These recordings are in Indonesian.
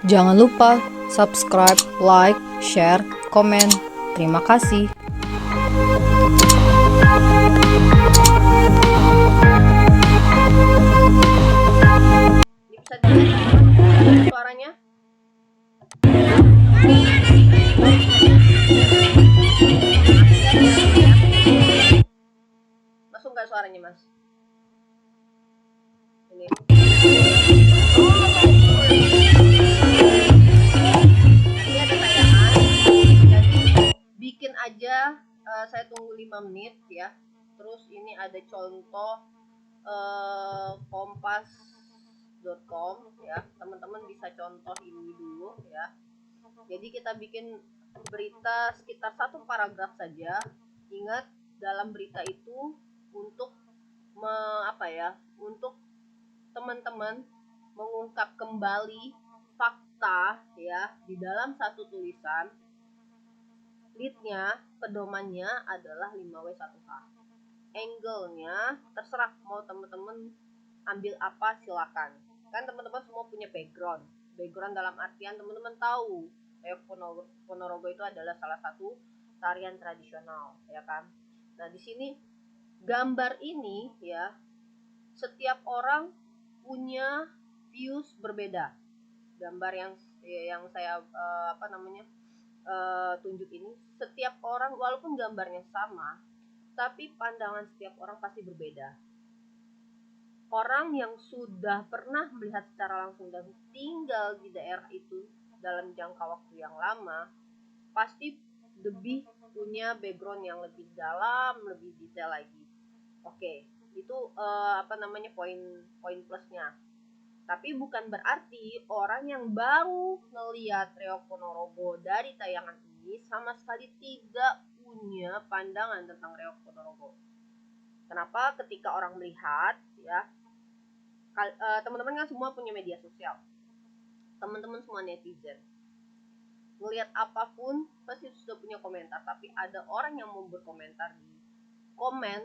Jangan lupa subscribe, like, share, komen. Terima kasih. Bisa dengar suaranya? Masuk nggak suaranya, Mas? Ini. Ini ada tayangan. Jadi bikin aja. Saya tunggu 5 menit ya. Terus ini ada contoh kompas.com ya. Teman-teman bisa contoh ini dulu ya. Jadi kita bikin berita sekitar 1 paragraf saja. Ingat, dalam berita itu untuk untuk teman-teman mengungkap kembali fakta ya di dalam satu tulisan. Leadnya, pedomannya adalah 5W1H. Angle-nya terserah mau teman-teman ambil apa, silakan. Kan teman-teman semua punya background dalam artian teman-teman tahu Reog Ponorogo itu adalah salah satu tarian tradisional ya kan. Nah di sini gambar ini ya, setiap orang punya views berbeda. Gambar yang saya tunjuk ini, setiap orang walaupun gambarnya sama, tapi pandangan setiap orang pasti berbeda. Orang yang sudah pernah melihat secara langsung dan tinggal di daerah itu dalam jangka waktu yang lama, pasti lebih punya background yang lebih dalam, lebih detail lagi. Oke, itu poin plusnya. Tapi bukan berarti orang yang baru ngelihat Reog Ponorogo dari tayangan ini sama sekali tidak punya pandangan tentang Reog Ponorogo. Kenapa? Ketika orang melihat ya, teman-teman kan semua punya media sosial, teman-teman semua netizen, ngelihat apapun pasti sudah punya komentar. Tapi ada orang yang mau berkomentar di komen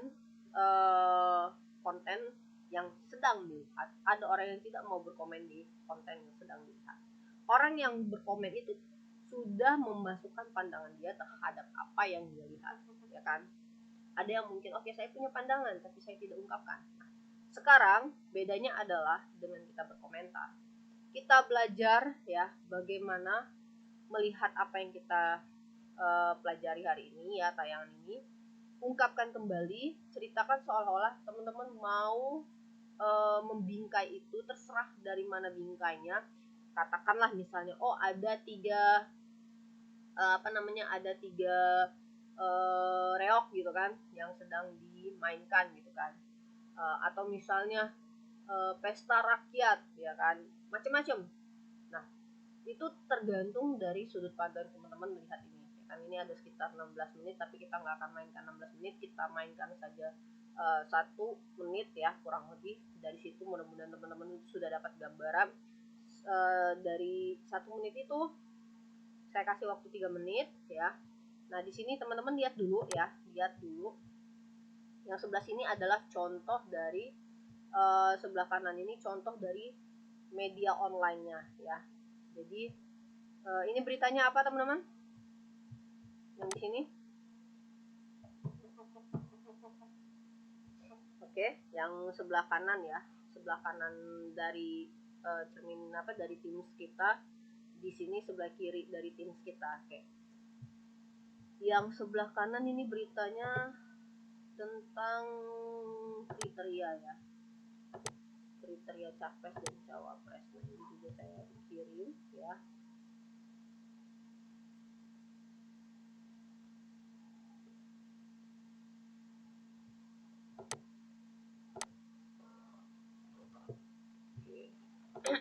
konten yang sedang dilihat, ada orang yang tidak mau berkomen di konten yang sedang dilihat. Orang yang berkomen itu sudah memasukkan pandangan dia terhadap apa yang dia lihat, ya kan? Ada yang mungkin oke, saya punya pandangan tapi saya tidak ungkapkan. Sekarang bedanya adalah dengan kita berkomentar, kita belajar ya bagaimana melihat apa yang kita pelajari hari ini ya, tayangan ini, ungkapkan kembali, ceritakan seolah-olah teman-teman mau membingkai itu, terserah dari mana bingkainya. Katakanlah misalnya ada tiga reog gitu kan yang sedang dimainkan gitu kan, atau misalnya pesta rakyat ya kan, macam-macam. Nah itu tergantung dari sudut pandang teman-teman melihat ini ya kan. Ini ada sekitar 16 menit tapi kita nggak akan mainkan 16 menit, kita mainkan saja 1 menit ya kurang lebih. Dari situ mudah-mudahan teman-teman sudah dapat gambaran. Dari 1 menit itu saya kasih waktu 3 menit ya. Nah di sini teman-teman lihat dulu. Yang sebelah sini adalah contoh dari sebelah kanan ini contoh dari media online-nya ya. Jadi ini beritanya apa teman-teman? Yang di sini. Oke, yang sebelah kanan ya, sebelah kanan dari dari Teams kita. Di sini sebelah kiri dari Teams kita. Oke. Yang sebelah kanan ini beritanya tentang kriteria ya, kriteria capres dan cawapres. Nah ini juga saya kirim ya. Nah,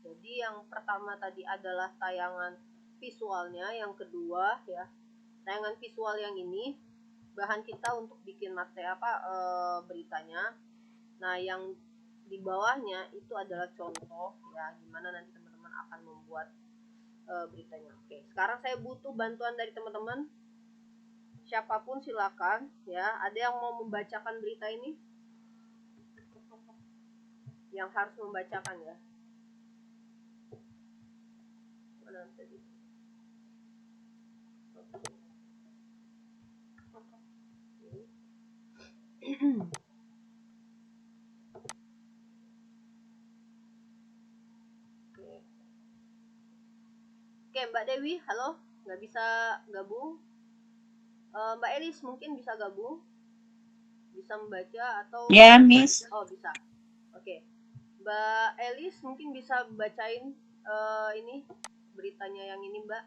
jadi yang pertama tadi adalah tayangan visualnya, yang kedua ya, tayangan visual yang ini bahan kita untuk bikin beritanya. Nah, yang di bawahnya itu adalah contoh ya, gimana nanti teman-teman akan membuat beritanya. Oke, sekarang saya butuh bantuan dari teman-teman. Siapapun silakan ya. Ada yang mau membacakan berita ini? Yang harus membacakan ya. Mana tadi? Oke, Mbak Dewi, halo, nggak bisa gabung. Mbak Elis mungkin bisa gabung, bisa membaca atau? Ya, Miss. Oh, bisa. Oke, Mbak Elis mungkin bisa bacain ini beritanya yang ini, Mbak.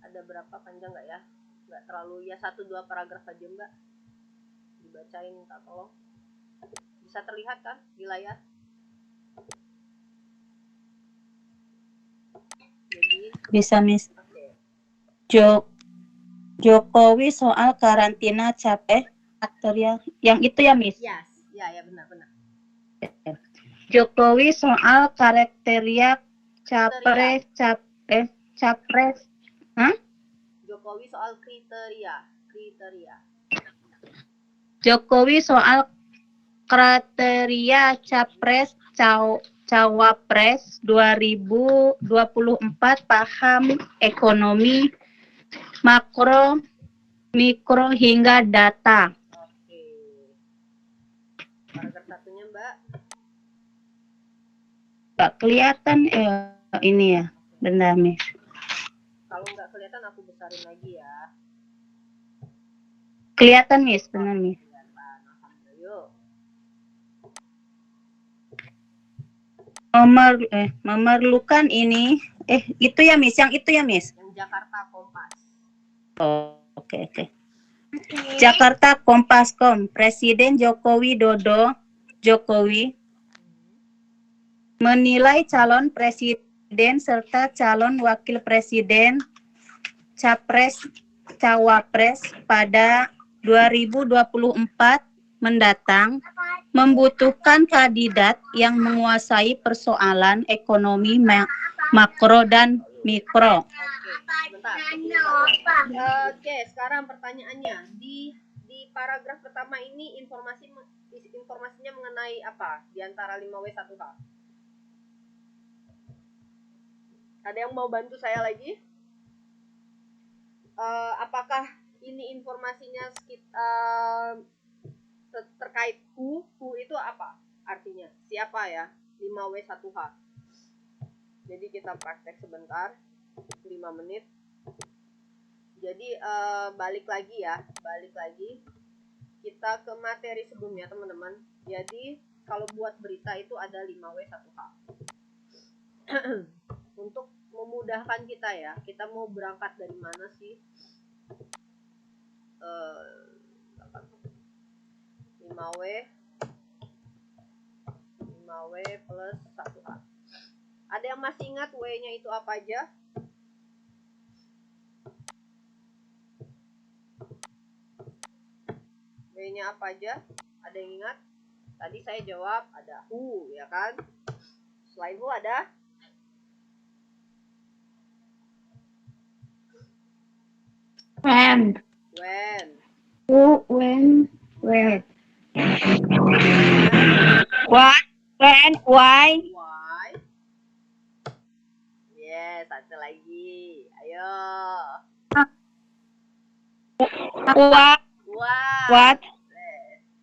Ada berapa, panjang nggak ya? Nggak terlalu ya, 1-2 paragraf aja, Mbak. Dibacain, minta tolong. Bisa terlihat kan di layar? Jadi, Bisa, Miss. oke. Jokowi soal karantina capek faktorial. Yang itu ya, Miss? Yes, ya benar. Jokowi soal kriteria capres. Hah? Jokowi soal kriteria. Jokowi soal kriteria capres cawapres 2024 paham ekonomi makro, mikro hingga data. Oke. Paragraf satunya, Mbak. Nggak kelihatan ini ya, benar, Miss. Kalau nggak kelihatan aku besarin lagi ya. Kelihatan, Miss, benar, Miss. Kelihatan. Alhamdulillah. Memerlukan ini itu ya, Miss, yang itu ya, Miss. Yang Jakarta Kompas. Oh, oke. Jakarta Kompas.com. Presiden Jokowi menilai calon presiden serta calon wakil presiden capres cawapres pada 2024 mendatang membutuhkan kandidat yang menguasai persoalan ekonomi makro dan mikro. Oke, sekarang pertanyaannya di paragraf pertama ini informasinya mengenai apa di antara 5W1H? Ada yang mau bantu saya lagi? Apakah ini informasinya terkait who itu apa artinya? Siapa ya? 5W1H. Jadi kita praktek sebentar, 5 menit. Jadi balik lagi kita ke materi sebelumnya, teman-teman. Jadi kalau buat berita itu ada 5W1H. Untuk memudahkan kita ya, kita mau berangkat dari mana sih? 5W plus 1H. Ada yang masih ingat W-nya itu apa aja? W-nya apa aja? Ada yang ingat? Tadi saya jawab ada who, ya kan? Selain who ada? When. Who, when, where. What, when, why. Yes, satu lagi. Ayo. What.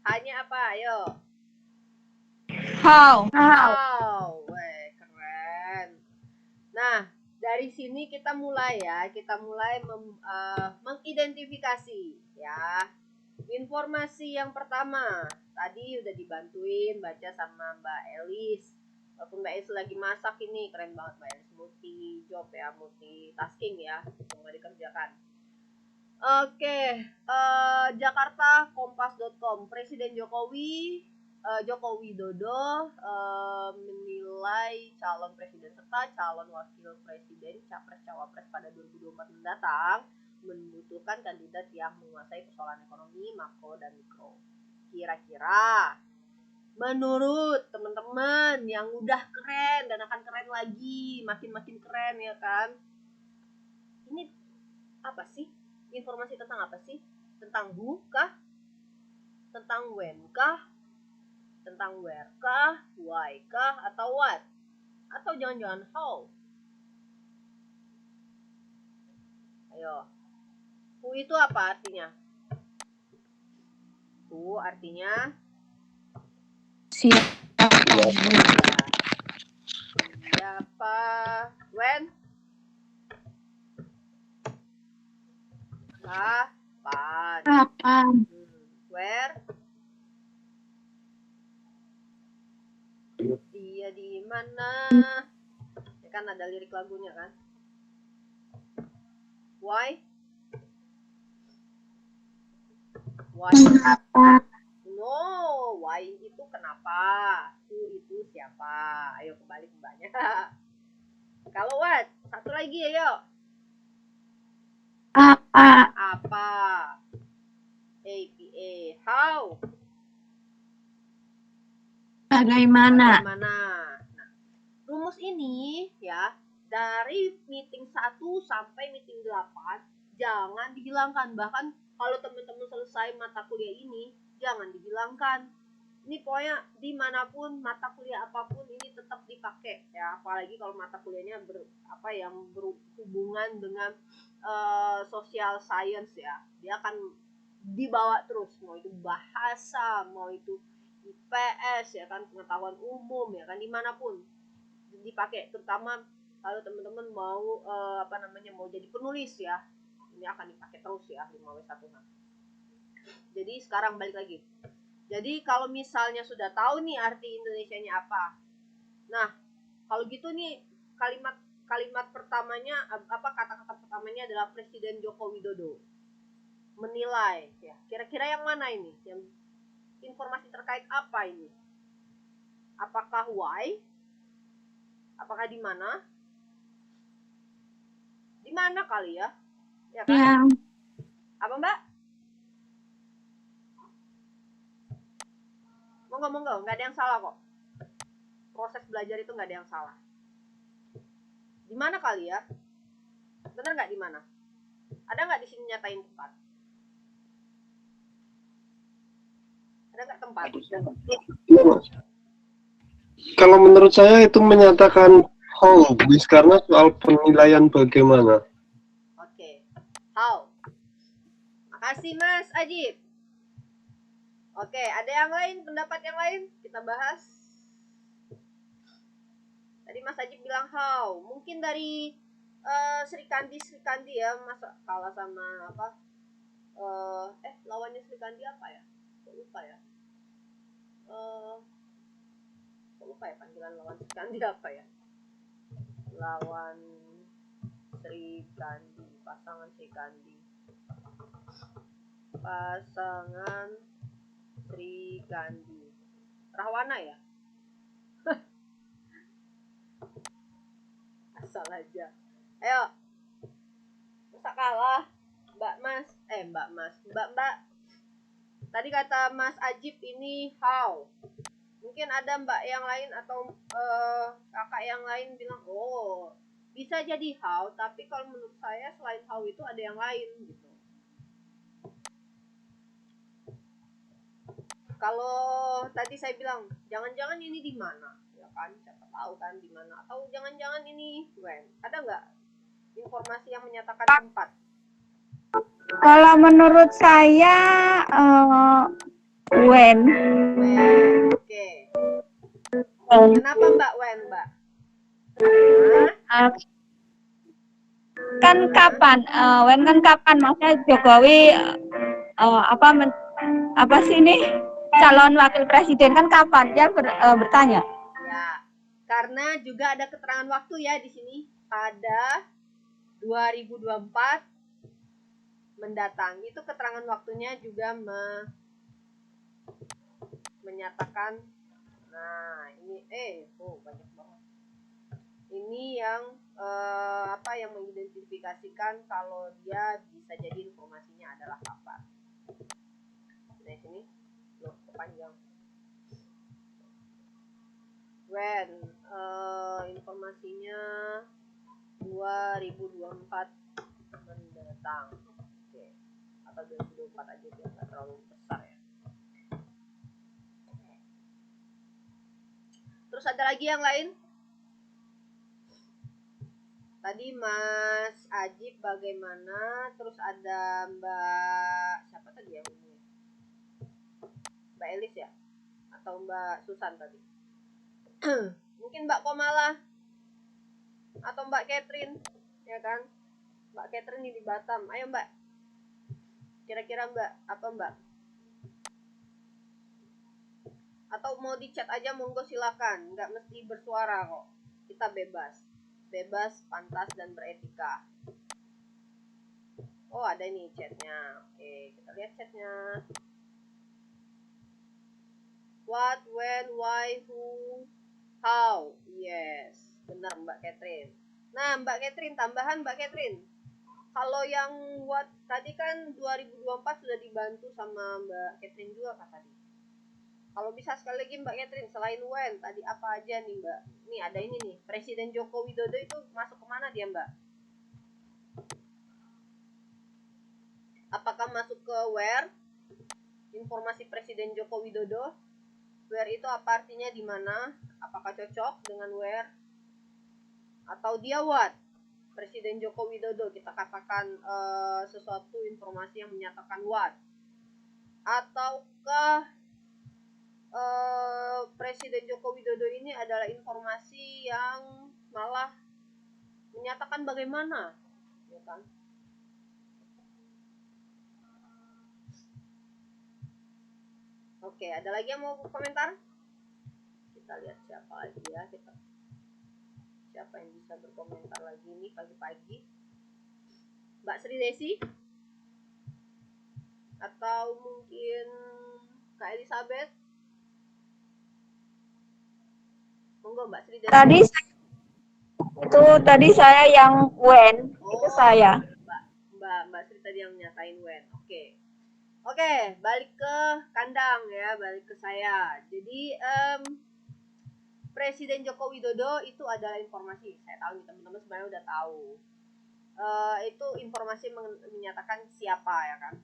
Hanya apa? Ayo. How. Weh, keren. Nah, dari sini kita mulai mengidentifikasi ya. Informasi yang pertama tadi udah dibantuin baca sama Mbak Elis. Walaupun Mbak Elis lagi masak ini, keren banget Mbak Elis, multitasking ya, semua dikerjakan. Oke, Jakarta Kompas.com. Presiden Joko Widodo menilai calon presiden serta calon wakil presiden capres cawapres pada 2024 mendatang membutuhkan kandidat yang menguasai persoalan ekonomi makro dan mikro. Kira-kira menurut teman-teman yang udah keren dan akan keren lagi, makin keren ya kan. Ini apa sih? Informasi tentang apa sih? Tentang who kah? Tentang when kah? Tentang where kah? Why kah? Atau what? Atau jangan-jangan how? Ayo. Who itu apa artinya? Who artinya Siapa? siapa? When? Kapan? Kapan? Where? Dia di mana? Ya kan ada lirik lagunya kan? Why? Why? Kenapa? No, why itu kenapa? Who itu siapa? Ayo kembali ke mbaknya. Kalau what? Satu lagi ayo. Apa? Apa? APA. How? Bagaimana? Bagaimana? Nah, rumus ini ya dari meeting 1 sampai meeting 8 jangan dihilangkan. Bahkan kalau teman-teman selesai mata kuliah ini jangan dihilangkan. Ini pokoknya dimanapun mata kuliah apapun ini tetap dipakai ya, apalagi kalau mata kuliahnya yang berhubungan dengan social science ya, dia akan dibawa terus, mau itu bahasa, mau itu IPS ya kan, pengetahuan umum ya kan, dimanapun dipakai, terutama kalau teman-teman mau mau jadi penulis ya, ini akan dipakai terus ya 5W1. Jadi sekarang balik lagi. Jadi kalau misalnya sudah tahu nih arti Indonesianya apa, nah kalau gitu nih kalimat pertamanya kata-kata pertamanya adalah Presiden Joko Widodo menilai ya. Kira-kira yang mana ini? Yang informasi terkait apa ini? Apakah why? Apakah di mana? Di mana kali ya? Ya kan? Yang Apa Mbak? Monggo, nggak ada yang salah kok. Proses belajar itu nggak ada yang salah. Di mana kali ya? Bener nggak di mana? Ada nggak di sini nyatain tempat? Ada nggak tempat? Kalau menurut saya itu menyatakan how, karena soal penilaian bagaimana. Oke. How? Makasih Mas Ajib. Oke, ada yang lain, pendapat yang lain? Kita bahas. Tadi Mas Ajib bilang how. Mungkin dari Sri Kandi ya, masa kalah sama apa? Lawannya Sri Kandi apa ya? Kok lupa ya? Kok lupa ya panggilan lawan Sri Kandi apa ya? Lawan Sri Kandi, pasangan Sri Kandi. Pasangan Sri Kandi. Rahwana ya? Asal aja. Ayo. Masa kalah? Mbak. Tadi kata Mas Ajib ini how. Mungkin ada Mbak yang lain atau kakak yang lain bilang, oh bisa jadi how, tapi kalau menurut saya selain how itu ada yang lain gitu. Kalau tadi saya bilang, jangan-jangan ini di mana, ya kan? Siapa tahu kan di mana? Atau jangan-jangan ini when? Ada nggak informasi yang menyatakan tempat? kalau menurut saya when. Oke. Kenapa Mbak when, Mbak? Kan kapan? When kan kapan? Maksudnya Jokowi apa sih ini calon wakil presiden kan kapan? Dia bertanya. Ya, karena juga ada keterangan waktu ya di sini pada 2024 mendatang. Itu keterangan waktunya juga menyatakan. Nah, ini banyak banget. Ini yang yang mengidentifikasikan kalau dia bisa jadi informasinya adalah kapan. Nah, sini loh kepanjang. when informasinya 2024 mendatang. Oke. Atau 2024 aja biar nggak terlalu besar ya. Terus ada lagi yang lain? Tadi Mas Ajib bagaimana? Terus ada Mbak siapa tadi yang ini? Mbak Elis ya? Atau Mbak Susan tadi? Mungkin Mbak Komala atau Mbak Catherine, ya kan? Mbak Catherine ini di Batam. Ayo Mbak. Kira-kira Mbak apa Mbak? Atau mau di chat aja monggo silakan, nggak mesti bersuara kok. Kita bebas, pantas dan beretika. Oh ada nih chatnya. Oke kita lihat chatnya. What, when, why, who, how. Yes, benar Mbak Catherine. Nah Mbak Catherine, tambahan Mbak Catherine. Kalau yang what tadi kan 2024 sudah dibantu sama Mbak Catherine juga Kak tadi. Kalau bisa sekali lagi Mbak Catherine, selain when, tadi apa aja nih Mbak? Nih ada ini nih, Presiden Joko Widodo itu masuk kemana dia Mbak? Apakah masuk ke where? Informasi Presiden Joko Widodo? Where itu apa artinya di mana? Apakah cocok dengan where? Atau dia what? Presiden Joko Widodo kita katakan sesuatu informasi yang menyatakan what? Ataukah Presiden Joko Widodo ini adalah informasi yang malah menyatakan bagaimana, ya kan? Oke, ada lagi yang mau komentar? Kita lihat siapa lagi ya, siapa yang bisa berkomentar lagi nih pagi-pagi? Mbak Sri Desi? Atau mungkin Kak Elizabeth? Monggo Mbak Sri Desi. Tadi saya yang when, itu saya. Mbak Sri tadi yang nyatain when. Oke, balik ke kandang ya, balik ke saya. Jadi Presiden Joko Widodo itu adalah informasi. Saya tahu nih teman-teman sebenarnya udah tahu. Itu informasi menyatakan siapa ya kan.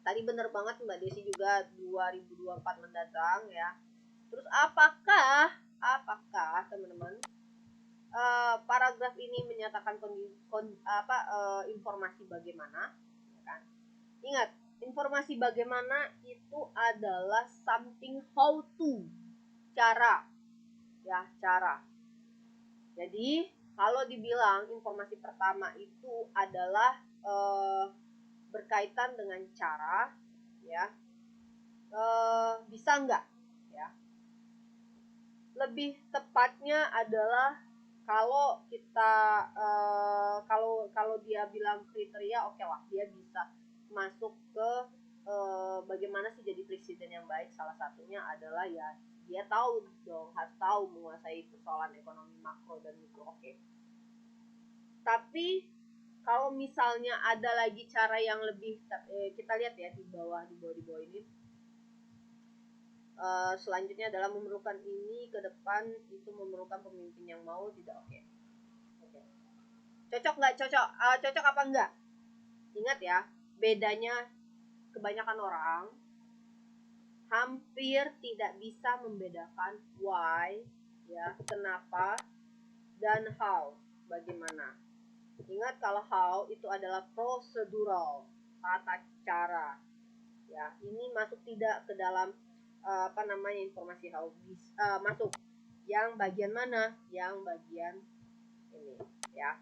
Tadi bener banget Mbak Desi juga 2024 mendatang ya. Terus apakah teman-teman paragraf ini menyatakan informasi bagaimana, ya kan? Ingat, informasi bagaimana itu adalah something how to, cara, ya cara. Jadi kalau dibilang informasi pertama itu adalah berkaitan dengan cara, ya, bisa nggak, ya? Lebih tepatnya adalah kalau kita kalau dia bilang kriteria, oke lah dia bisa masuk ke bagaimana sih jadi presiden yang baik. Salah satunya adalah ya dia tahu dong, harus tahu menguasai persoalan ekonomi makro dan mikro. Oke. Tapi kalau misalnya ada lagi cara yang lebih, kita lihat ya di bawah ini. Selanjutnya adalah memerlukan ini ke depan itu memerlukan pemimpin yang mau tidak. Oke. Cocok nggak cocok? Cocok apa enggak? Ingat ya, bedanya kebanyakan orang hampir tidak bisa membedakan why, ya, kenapa, dan how, bagaimana. Ingat kalau how itu adalah prosedural, tata cara. Ya, ini masuk tidak ke dalam informasi how masuk. Yang bagian mana? Yang bagian ini, ya.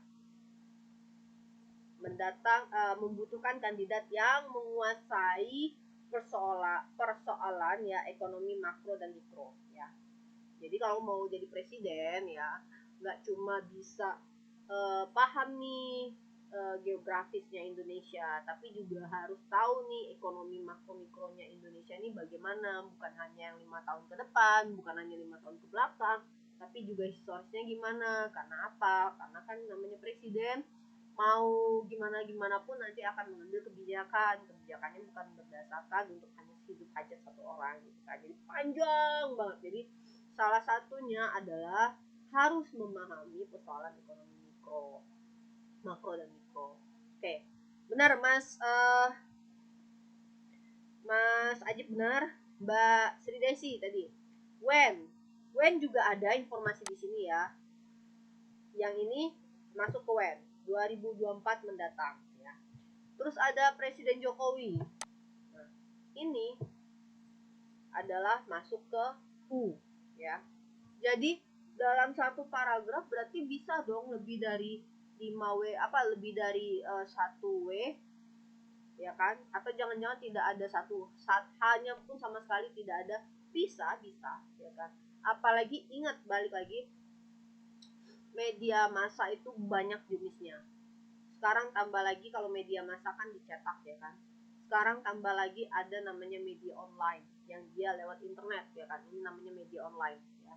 Membutuhkan kandidat yang menguasai persoalan ya ekonomi makro dan mikro, ya. Jadi kalau mau jadi presiden ya nggak cuma bisa paham nih geografisnya Indonesia, tapi juga harus tahu nih ekonomi makro mikronya Indonesia ini bagaimana, bukan hanya yang 5 tahun ke depan, bukan hanya 5 tahun ke belakang, tapi juga historisnya gimana. Karena apa? Karena kan namanya presiden, mau gimana pun nanti akan mengambil kebijakannya bukan berdasarkan untuk hanya hidup hajat satu orang gitu kan. Jadi panjang banget. Jadi salah satunya adalah harus memahami persoalan ekonomi mikro, makro dan mikro. Oke, benar Mas Ajib benar, Mbak Sri Desi tadi. When juga ada informasi di sini ya. Yang ini masuk ke when 2024 mendatang ya. Terus ada Presiden Jokowi. Nah, ini adalah masuk ke who ya. Jadi dalam satu paragraf berarti bisa dong lebih dari 5W lebih dari 1W ya kan, atau jangan-jangan tidak ada hanya pun sama sekali tidak ada, bisa ya kan. Apalagi ingat, balik lagi, media massa itu banyak jenisnya. Sekarang tambah lagi kalau media massa kan dicetak ya kan, sekarang tambah lagi ada namanya media online yang dia lewat internet ya kan, ini namanya media online ya.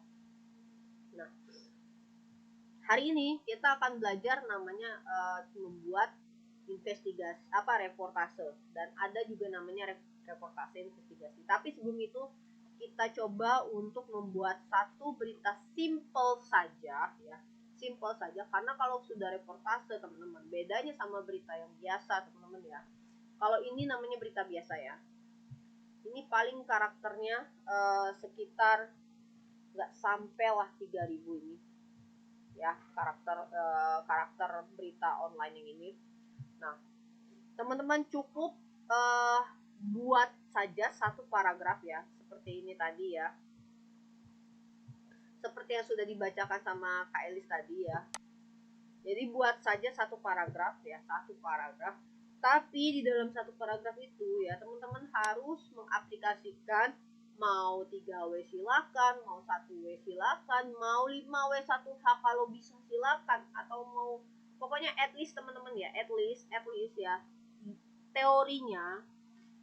Nah, hari ini kita akan belajar namanya membuat investigasi reportase, dan ada juga namanya reportase investigasi. Tapi sebelum itu kita coba untuk membuat satu berita simple saja ya, simple saja, karena kalau sudah reportase teman-teman, bedanya sama berita yang biasa teman-teman ya. Kalau ini namanya berita biasa ya, ini paling karakternya sekitar nggak sampai lah 3000 ini ya, karakter berita online yang ini. Nah, teman-teman cukup buat saja satu paragraf ya, seperti ini tadi ya, seperti yang sudah dibacakan sama Kak Elis tadi ya. Jadi buat saja satu paragraf ya, satu paragraf. Tapi di dalam satu paragraf itu ya, teman-teman harus mengaplikasikan, mau 3W silakan, mau 1W silakan, mau 5W 1H kalau bisa silakan, atau mau pokoknya at least teman-teman ya, at least ya, teorinya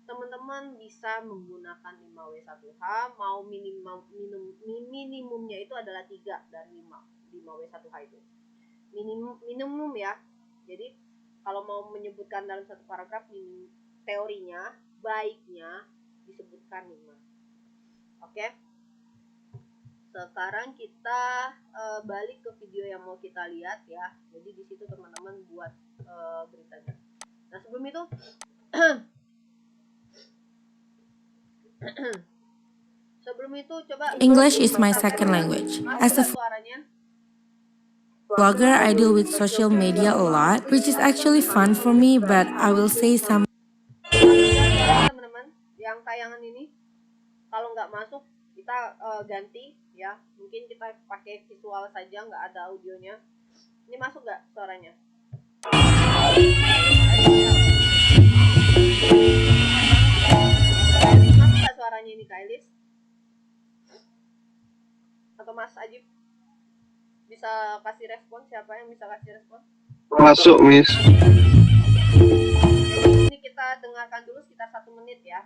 teman-teman bisa menggunakan 5W 1H, mau minimumnya itu adalah 3 dari 5W 1H itu minimum ya. Jadi kalau mau menyebutkan dalam satu paragraf, teorinya baiknya disebutkan 5. Oke, sekarang kita balik ke video yang mau kita lihat ya. Jadi di situ teman-teman buat beritanya. Nah, sebelum itu coba English is my second language. As a suaranya. blogger, I deal with social media a lot, which is actually fun for me, but I will say some Teman-teman yang tayangan ini, kalau nggak masuk kita ganti ya, mungkin kita pakai visual saja, nggak ada audionya. Ini masuk nggak suaranya? Masuk nggak suaranya ini, Kak Elis atau Mas Ajib? Bisa kasih respon, siapa yang bisa kasih respon? Masuk, Miss. Ini kita dengarkan dulu sekitar 1 menit ya.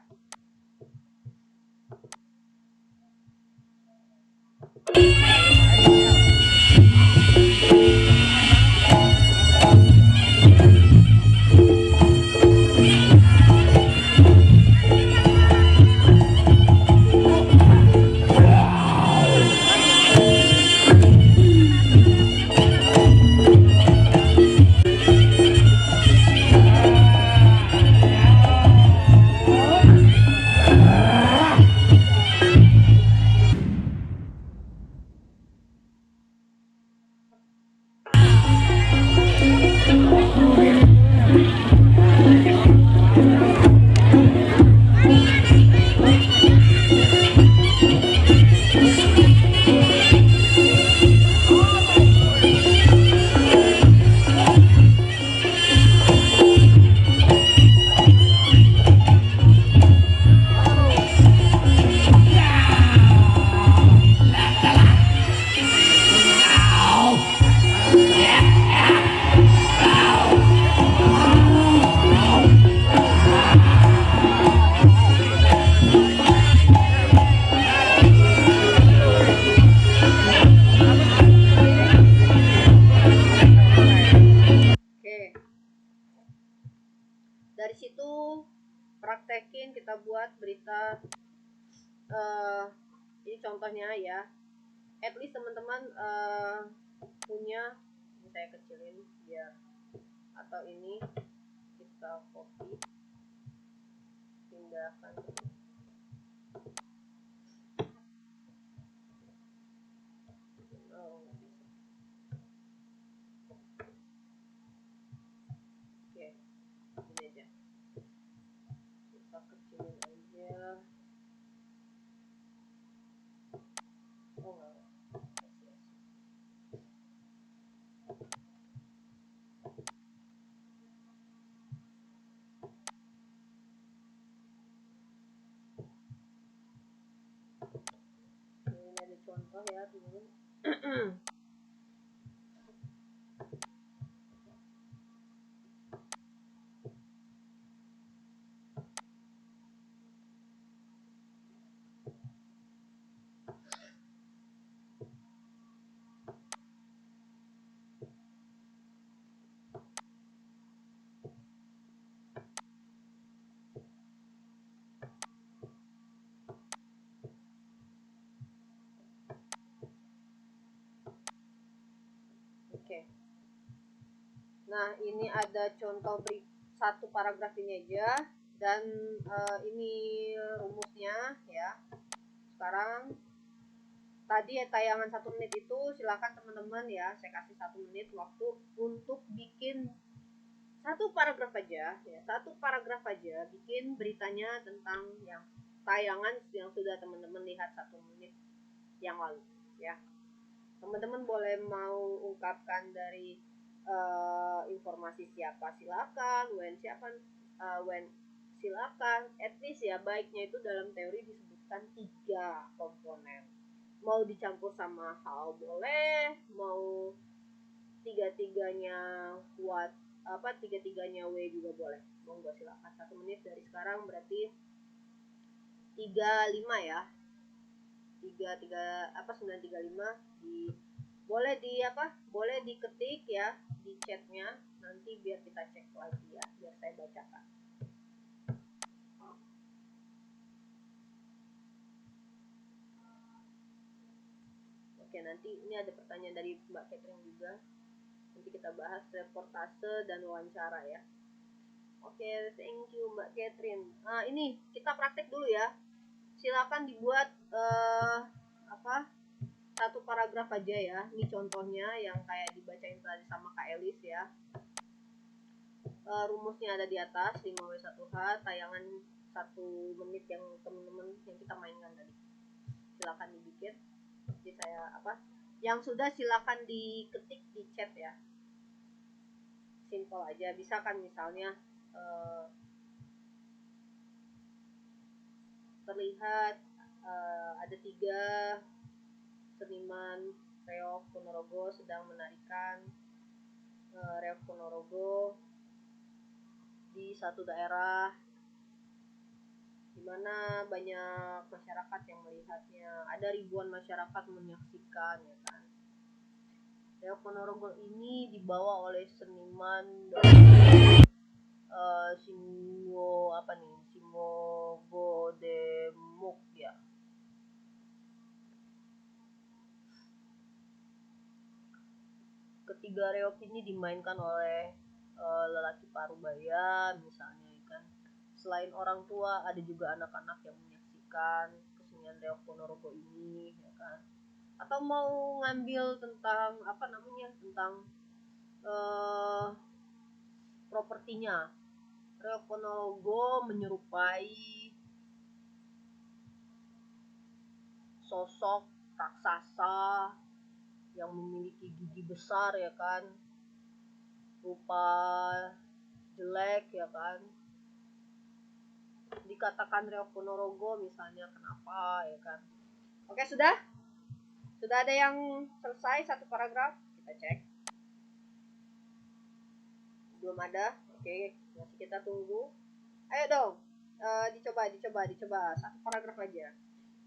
Dari situ praktekin, kita buat berita ini contohnya ya. at least teman-teman punya, ini saya kecilin biar, atau ini kita copy, pindahkan oh, oke, ini aja kita kecilin aja. Oh enggak. Ini ada contoh ya dulu. Oke. Nah, ini ada contoh satu paragraf ini aja, dan ini rumusnya ya. Sekarang tadi tayangan 1 menit itu silakan teman-teman ya, saya kasih 1 menit waktu untuk bikin satu paragraf aja ya, satu paragraf aja bikin beritanya tentang yang tayangan yang sudah teman-teman lihat 1 menit yang lalu ya. Teman-teman boleh mau ungkapkan dari informasi siapa silakan, when siapa, when silakan, at least ya, baiknya itu dalam teori disebutkan 3 komponen. Mau dicampur sama how boleh, mau tiga-tiganya kuat, apa tiga-tiganya W juga boleh. Monggo silakan. 1 menit dari sekarang berarti 35 ya. 935 di, boleh di apa? Boleh diketik ya di chatnya, nanti biar kita cek lagi ya, biar saya bacakan. Oke, nanti ini ada pertanyaan dari Mbak Catherine juga. Nanti kita bahas reportase dan wawancara ya. Oke, thank you Mbak Catherine. Nah, ini kita praktek dulu ya. Silakan dibuat satu paragraf aja ya. Ini contohnya yang kayak dibacain tadi sama Kak Elis ya. Rumusnya ada di atas, 5W1H, tayangan 1 menit yang teman-teman yang kita mainkan tadi. Silakan dibikin. Jadi saya yang sudah silakan diketik di chat ya. Simple aja, bisa kan misalnya terlihat ada 3 seniman reok Ponorogo sedang menarikan reok Ponorogo di satu daerah di mana banyak masyarakat yang melihatnya. Ada ribuan masyarakat menyaksikan ya kan. Reok Ponorogo ini dibawa oleh seniman dari Simogodemuk ya. Ketiga reok ini dimainkan oleh lelaki parubaya misalnya kan. Selain orang tua ada juga anak-anak yang menyaksikan kesenian reok Ponorogo ini ya kan. Atau mau ngambil tentang tentang propertinya. Reok Ponorogo menyerupai sosok raksasa yang memiliki gigi besar ya kan, rupa jelek ya kan. Dikatakan reok Ponorogo misalnya, kenapa ya kan. Oke, sudah ada yang selesai satu paragraf, kita cek. Belum ada. Oke, masih kita tunggu. Ayo dong, dicoba satu paragraf aja.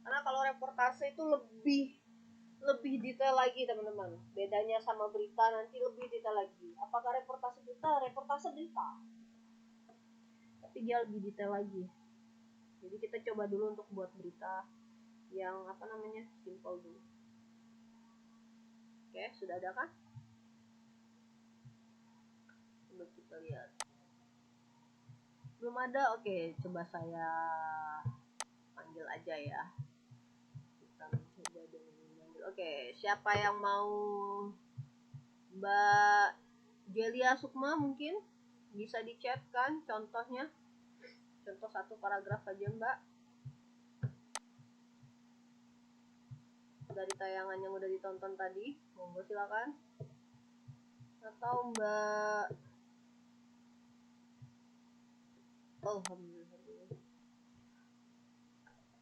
Karena kalau reportase itu lebih detail lagi teman-teman. Bedanya sama berita nanti lebih detail lagi. Apakah reportase berita? Tapi dia lebih detail lagi. Jadi kita coba dulu untuk buat berita yang simple dulu. Oke, sudah ada kan? Coba kita lihat. Belum ada. Oke, coba saya panggil aja ya. Kita mencoba dengan memanggil. Oke, siapa yang mau? Mbak Jelia Sukma mungkin bisa di chat kan contohnya. Contoh 1 paragraf aja Mbak. Dari tayangan yang udah ditonton tadi. Monggo silakan. Atau Mbak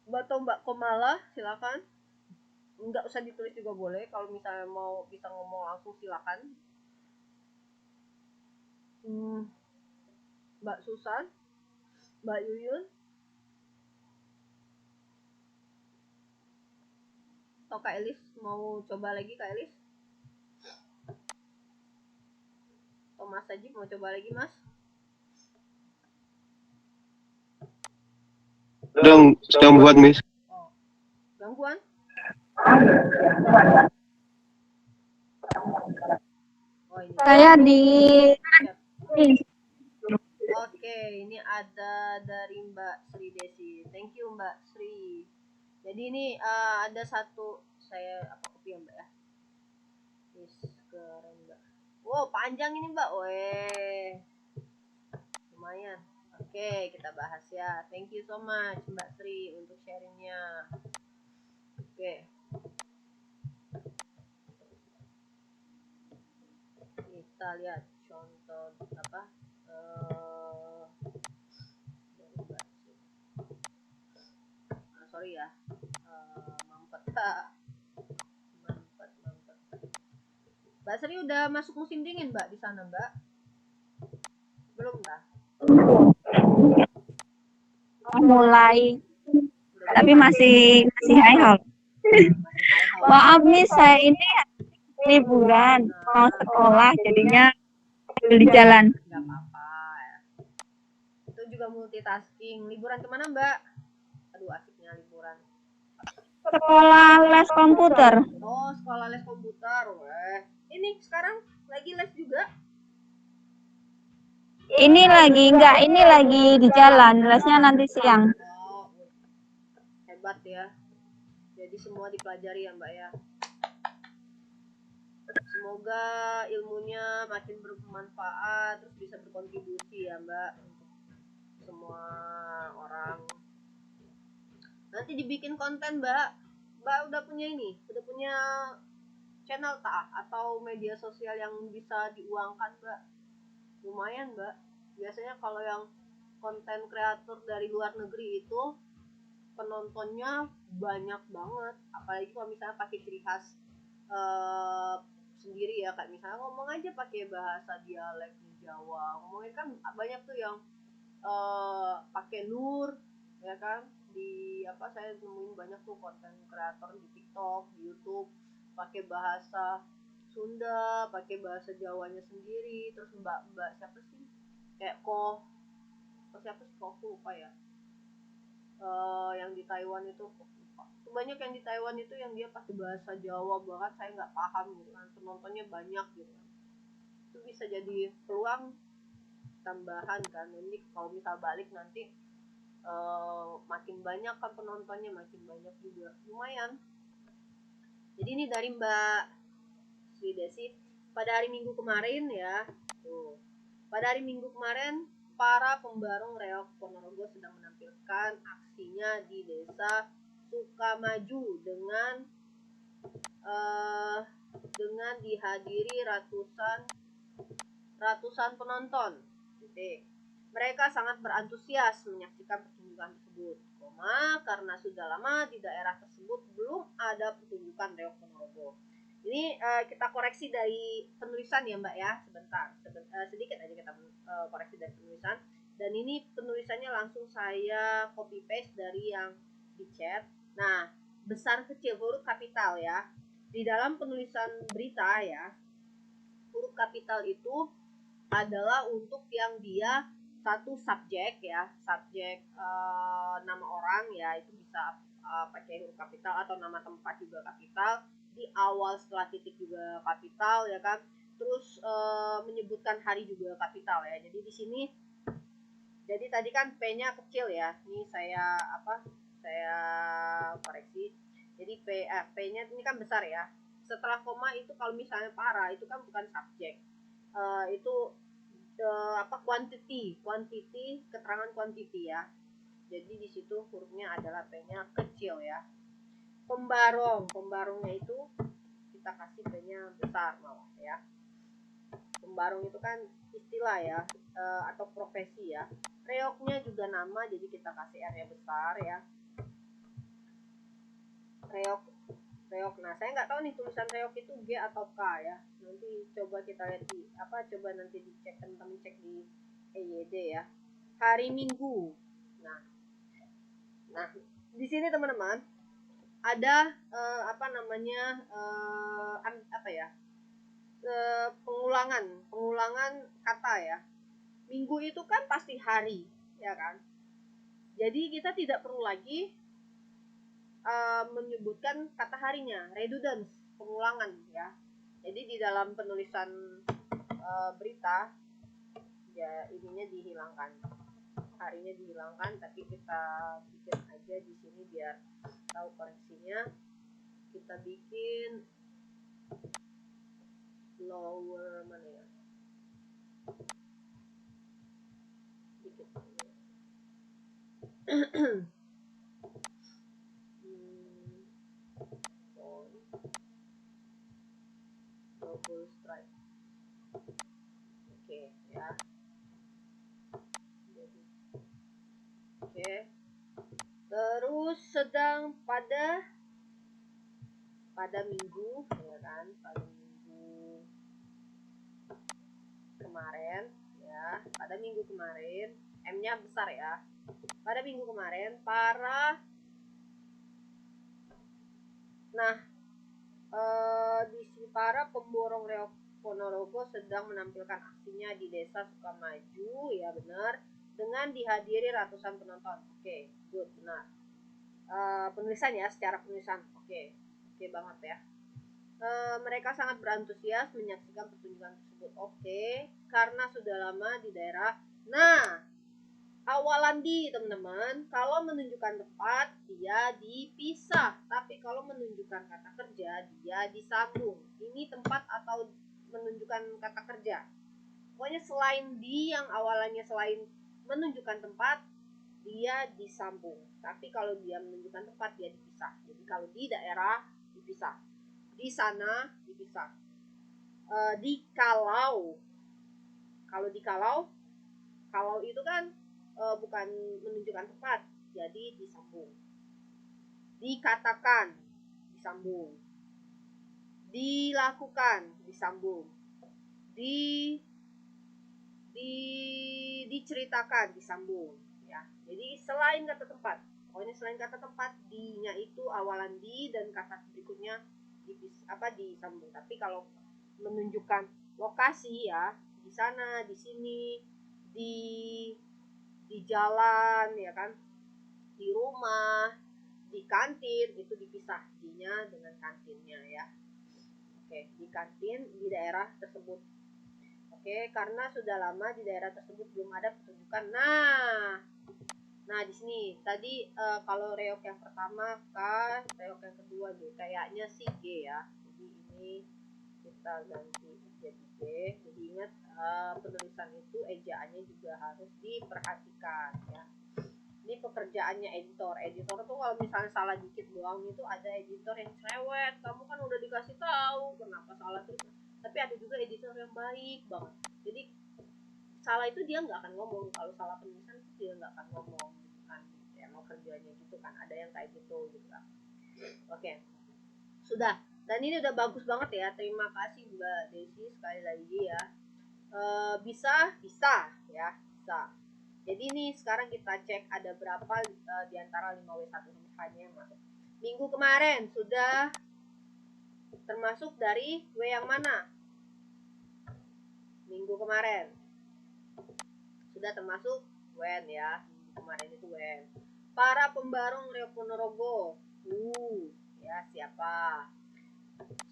Mbak Komala silakan. Nggak usah ditulis juga boleh. Kalau misalnya mau bisa ngomong langsung silakan. Mbak Susan, Mbak Yuyun, atau Kak Elis mau coba lagi Kak Elis? Atau Mas Sajib mau coba lagi Mas? Sedang buat Miss. Oh, gangguan? Oh ini. Saya di Oke, ini ada dari Mbak Sri Desi. Thank you Mbak Sri. Jadi ini ada satu saya copy ya Mbak ya. Yes, keren Mbak. Wow, panjang ini Mbak. Weh. Lumayan. Oke, kita bahas ya. Thank you so much Mbak Sri untuk sharingnya. Oke. Kita lihat contoh apa? Sorry ya. Mampet. Mbak Sri udah masuk musim dingin Mbak di sana Mbak? Belum dah? mulai, tapi masih high. Maaf nih, saya ini liburan mau sekolah, jadinya di jalan. Nggak apa-apa ya. Itu juga multitasking. Liburan kemana Mbak? Aduh asiknya liburan. Sekolah les komputer. Oh, sekolah les komputer. Weh. Ini sekarang lagi les juga? Ini lagi di jalan, lesnya nanti siang. Oh, hebat ya. Jadi semua dipelajari ya Mbak ya. Semoga ilmunya makin bermanfaat, terus bisa berkontribusi ya Mbak untuk semua orang. Nanti dibikin konten Mbak. Mbak udah punya ini, udah punya channel tak atau media sosial yang bisa diuangkan Mbak? Lumayan Mbak. Biasanya kalau yang konten kreator dari luar negeri itu penontonnya banyak banget, apalagi kalau misalnya pakai ciri khas sendiri ya, kayak misalnya ngomong aja pakai bahasa dialek Jawa, ngomongin kan banyak tuh yang pakai lur ya kan. Di saya nemuin banyak tuh konten kreator di TikTok, di YouTube pakai bahasa Sunda, pakai bahasa Jawanya sendiri. Terus mbak siapa sih kayak siapa sih kok lupa ya, yang di Taiwan itu banyak yang di Taiwan itu yang dia pakai bahasa Jawa, bahkan saya nggak paham gitu kan, penontonnya banyak gitu kan. Itu bisa jadi peluang tambahan kan. Ini kalau misal balik nanti makin banyak kan penontonnya, makin banyak juga, lumayan. Jadi ini dari Mbak Sri Desi. Pada hari Minggu kemarin ya, tuh, pada hari Minggu kemarin para pembarong reok Ponorogo sedang menampilkan aksinya di desa Sukamaju dengan dihadiri ratusan penonton. Mereka sangat berantusias menyaksikan pertunjukan tersebut, karena sudah lama di daerah tersebut belum ada pertunjukan reok Ponorogo. Ini kita koreksi dari penulisan ya Mbak ya, sebentar sedikit aja kita koreksi dari penulisan. Dan ini penulisannya langsung saya copy paste dari yang di chat. Nah, besar kecil huruf kapital ya. Di dalam penulisan berita ya, huruf kapital itu adalah untuk yang dia satu subjek ya, subjek nama orang ya, itu bisa pakai huruf kapital, atau nama tempat juga kapital. di awal setelah titik juga kapital ya kan. Terus menyebutkan hari juga kapital ya. Jadi di sini, jadi tadi kan P-nya kecil ya. Ini saya saya koreksi. Jadi P-nya ini kan besar ya. Setelah koma itu kalau misalnya para itu kan bukan subjek. Itu quantity, keterangan quantity ya. Jadi di situ hurufnya adalah P-nya kecil ya. Pembarongnya itu kita kasih P-nya besar malah ya. Pembarong itu kan istilah ya, atau profesi ya. Reoknya juga nama, jadi kita kasih R-nya besar ya. Reok. Nah, saya nggak tahu nih tulisan reok itu G atau K ya. Nanti coba kita lihat coba nanti dicek, teman-teman cek di EYD ya. Hari Minggu. Nah, di sini teman-teman ada pengulangan kata ya. Minggu itu kan pasti hari, ya kan? Jadi kita tidak perlu lagi menyebutkan kata harinya, redundance, pengulangan ya. Jadi di dalam penulisan berita ya ininya dihilangkan, harinya dihilangkan, tapi kita bikin aja di sini biar tahu koreksinya. Kita bikin lower mana ya? Bikin double stripe. Oke ya. Oke. Terus sedang pada minggu ya kan, pada minggu kemarin ya, pada minggu kemarin, M-nya besar ya. Pada minggu kemarin di sini para pemborong reok Ponorogo sedang menampilkan aksinya di Desa Sukamaju ya, benar, dengan dihadiri ratusan penonton. Oke, good, benar. Penulisan ya, secara penulisan oke banget ya. Mereka sangat berantusias menyaksikan pertunjukan tersebut. Oke, karena sudah lama di daerah. Nah, awalan di teman-teman, kalau menunjukkan tempat dia dipisah, tapi kalau menunjukkan kata kerja dia disambung. Ini tempat atau menunjukkan kata kerja. Pokoknya selain di yang awalannya selain menunjukkan tempat dia disambung, tapi kalau dia menunjukkan tempat dia dipisah. Jadi kalau di daerah dipisah, di sana dipisah. Kalau itu kan bukan menunjukkan tempat, jadi disambung. Dikatakan disambung, dilakukan disambung, diceritakan disambung ya. Jadi selain kata tempat, pokoknya selain kata tempat, di-nya itu awalan di dan kata berikutnya disambung. Tapi kalau menunjukkan lokasi ya, di sana, di sini, di jalan ya kan, di rumah, di kantin, itu dipisah di-nya dengan kantinnya ya. Oke, di kantin di daerah tersebut. Oke, karena sudah lama di daerah tersebut belum ada pertunjukan. Nah di sini tadi kalau reok yang pertama K, reok yang kedua G, kayaknya sih G ya. Jadi ini kita ganti jadi G. Jadi ingat penulisan itu ejaannya juga harus diperhatikan ya. Ini pekerjaannya editor. Editor tuh kalau misalnya salah dikit doang itu ada editor yang cerewet. Kamu kan udah dikasih tahu kenapa salah terus. Tapi ada juga editor yang baik banget. Jadi salah itu dia nggak akan ngomong. Kalau salah penulisan itu dia nggak akan ngomong kan. Ya, emang kerjanya gitu kan. Ada yang kayak gitu kan. Oke. Sudah. Dan ini udah bagus banget ya. Terima kasih Mbak Desi sekali lagi ya. Bisa ya. Bisa. Jadi ini sekarang kita cek ada berapa di antara 5W1H-nya yang masuk. Minggu kemarin sudah termasuk dari W yang mana? Minggu kemarin sudah termasuk when ya. Minggu kemarin itu when. Para pembarong reok Ponorogo. Ya siapa?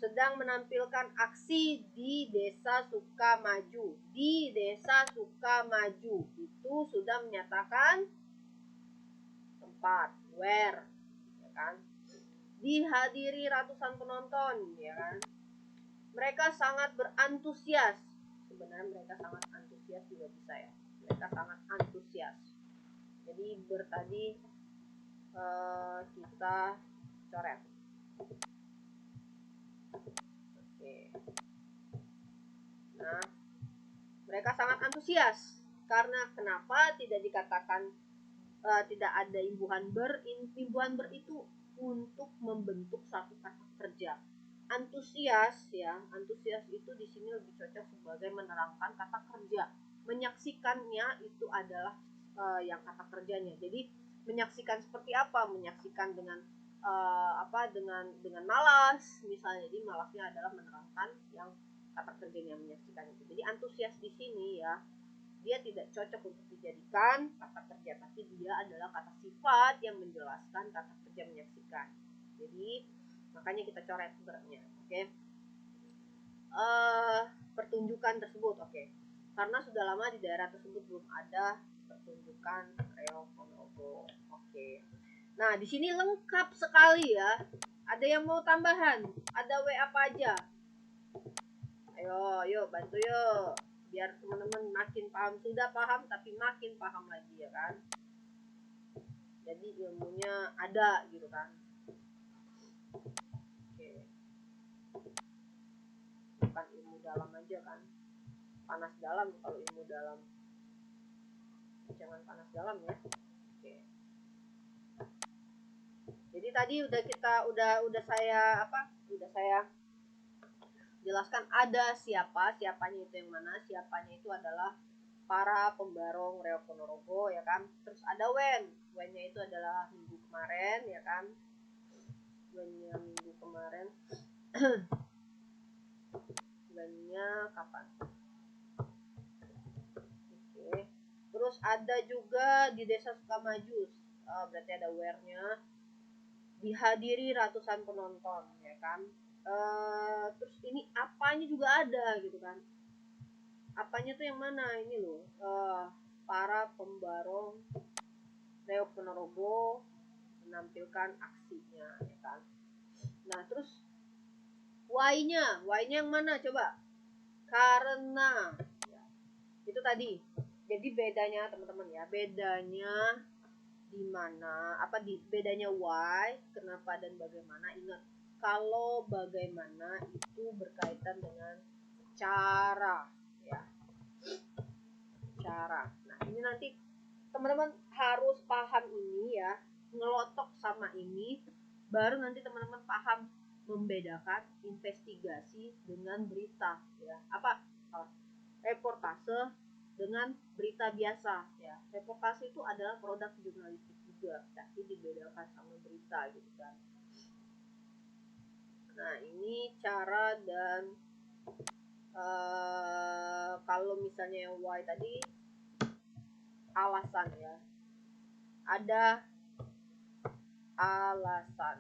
sedang menampilkan aksi di Desa Sukamaju. Di Desa Sukamaju itu sudah menyatakan tempat, where, ya kan? Dihadiri ratusan penonton, ya kan? Mereka sangat berantusias. Sebenarnya mereka sangat antusias juga bisa ya. Mereka sangat antusias. Jadi tadi kita coret. Oke. Nah, mereka sangat antusias karena kenapa tidak dikatakan tidak ada imbuhan ber. Imbuhan ber itu untuk membentuk satu kata kerja. Antusias ya, antusias itu di sini lebih cocok sebagai menerangkan kata kerja. Menyaksikannya itu adalah yang kata kerjanya. Jadi menyaksikan seperti apa? Menyaksikan dengan dengan malas misalnya. Jadi malasnya adalah menerangkan yang kata kerjanya menyaksikan itu. Jadi antusias di sini ya, dia tidak cocok untuk dijadikan kata kerja, tapi dia adalah kata sifat yang menjelaskan kata kerja menyaksikan. Jadi makanya kita coret bernya, oke? Pertunjukan tersebut, oke? Karena sudah lama di daerah tersebut belum ada pertunjukan reok ponorogo, oke? Nah di sini lengkap sekali ya. Ada yang mau tambahan? Ada apa aja? Ayo bantu yuk, biar teman-teman makin paham. Sudah paham tapi makin paham lagi ya kan. Jadi ilmunya ada gitu kan. Oke. Bukan ilmu dalam aja kan. Panas dalam kalau ilmu dalam. Jangan panas dalam ya. Oke. Jadi tadi udah saya jelaskan ada siapanya itu yang mana. Siapanya itu adalah para pembarong reok ponorogo ya kan. Terus ada wennya itu adalah minggu kemarin ya kan. Wennya minggu kemarin. Wennya kapan? Oke. Terus ada juga di Desa Sukamaju. Berarti ada where-nya. Dihadiri ratusan penonton ya kan. Terus ini apanya juga ada gitu kan. Apanya tuh yang mana ini loh, para pembarong reok ponorogo menampilkan aksinya ya kan. Nah terus why-nya yang mana coba? Karena ya, itu tadi. Jadi bedanya teman-teman ya, bedanya di mana, bedanya why, kenapa dan bagaimana. Ingat, kalau bagaimana itu berkaitan dengan cara ya, cara. Nah ini nanti teman-teman harus paham ini ya, ngelotok sama ini, baru nanti teman-teman paham membedakan investigasi dengan berita ya. Reportase dengan berita biasa ya. Reportase itu adalah produk jurnalistik juga, tapi dibedakan sama berita gitu kan. Nah ini cara dan kalau misalnya yang why tadi alasan ya, ada alasan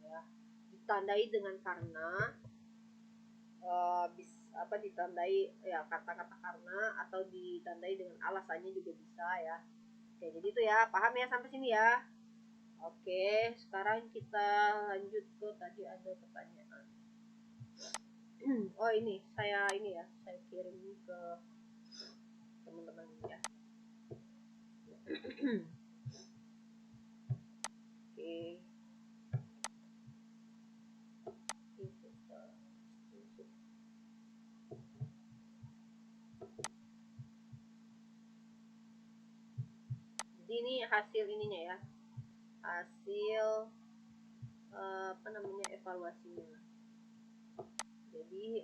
ya, ditandai dengan karena, ditandai ya kata-kata karena, atau ditandai dengan alasannya juga bisa ya. Oke, jadi itu ya, paham ya sampai sini ya. Oke, sekarang kita lanjut ke tadi ada pertanyaan. Oh ini saya kirim ke teman-teman ya. Oke. Jadi ini hasil ininya ya, hasil evaluasinya. Jadi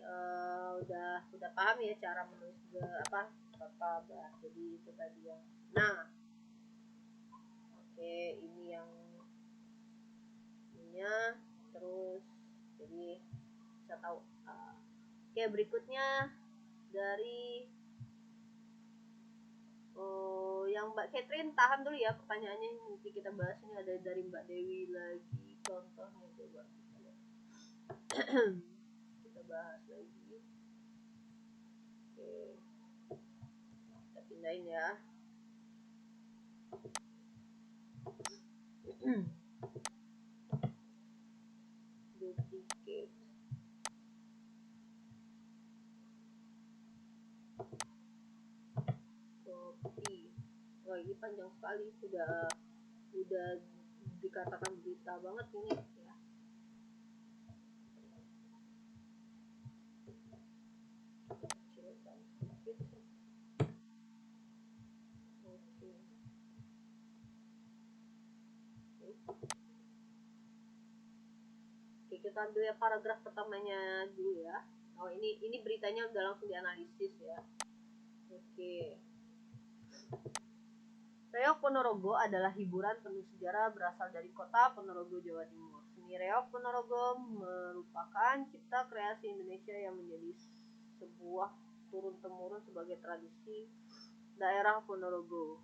udah paham ya cara menulis jadi itu tadi yang. Nah oke, ini yang ininya, terus jadi bisa tahu. Oke, berikutnya dari yang Mbak Catherine, tahan dulu ya pertanyaannya, nanti kita bahas. Ini ada dari Mbak Dewi lagi, contohnya coba kita lihat. Kita bahas lagi. Oke, kita pindahin ya. Duplicate. Copy. Wah, ini panjang sekali, udah dikatakan berita banget ini ya. Kecilkan sedikit. Oke. Oke, kita ambil ya paragraf pertamanya dulu ya. Oh, ini beritanya udah langsung dianalisis ya. Oke. Reok Ponorogo adalah hiburan penuh sejarah berasal dari kota Ponorogo, Jawa Timur. Seni Reok Ponorogo merupakan cipta kreasi Indonesia yang menjadi sebuah turun-temurun sebagai tradisi daerah Ponorogo.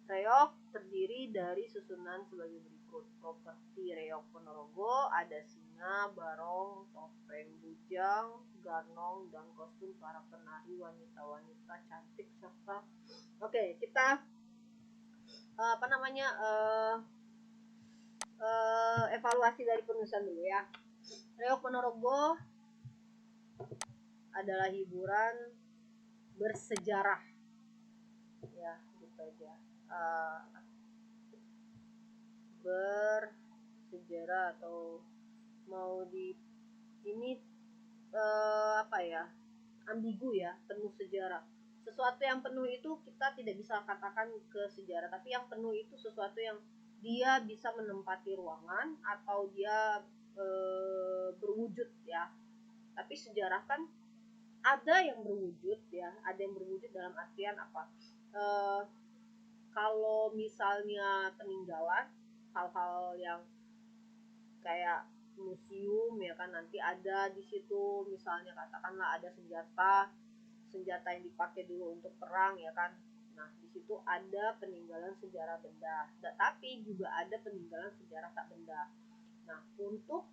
Reok terdiri dari susunan sebagai berikut. Properti Reok Ponorogo ada singa, barong, topeng bujang, garnong, dan kostum para penari wanita-wanita cantik serta kita evaluasi dari penulisan dulu ya. Reok Ponorogo adalah hiburan bersejarah ya, gitu aja. Bersejarah atau mau di ini ambigu ya, penuh sejarah. Sesuatu yang penuh itu kita tidak bisa katakan ke sejarah, tapi yang penuh itu sesuatu yang dia bisa menempati ruangan atau dia berwujud ya. Tapi sejarah kan ada yang berwujud ya, ada yang berwujud dalam artian apa? Kalau misalnya peninggalan, hal-hal yang kayak museum ya kan, nanti ada di situ misalnya katakanlah ada senjata yang dipakai dulu untuk perang ya kan. Nah, di situ ada peninggalan sejarah benda, tapi juga ada peninggalan sejarah tak benda. Nah, untuk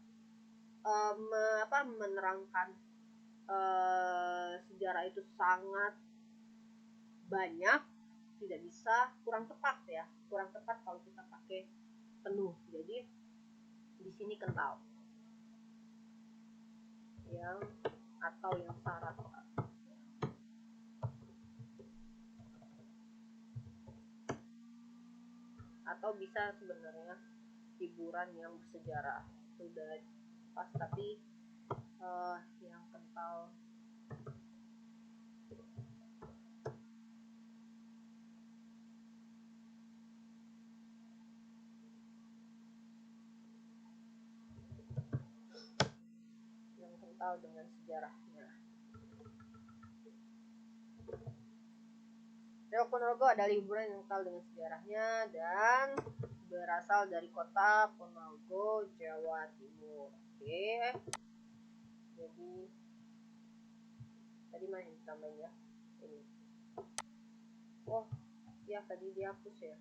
menerangkan sejarah itu sangat banyak, tidak bisa, kurang tepat kalau kita pakai penuh. Jadi di sini kental yang syarat atau bisa sebenarnya hiburan yang bersejarah sudah pas, tapi yang kental dengan sejarahnya. Reok Ponorogo adalah hiburan yang kental dengan sejarahnya dan berasal dari kota Ponorogo, Jawa Timur. Oke. Jadi tadi mana ditambahin ya? Ini. Oh, ya tadi dihapus ya.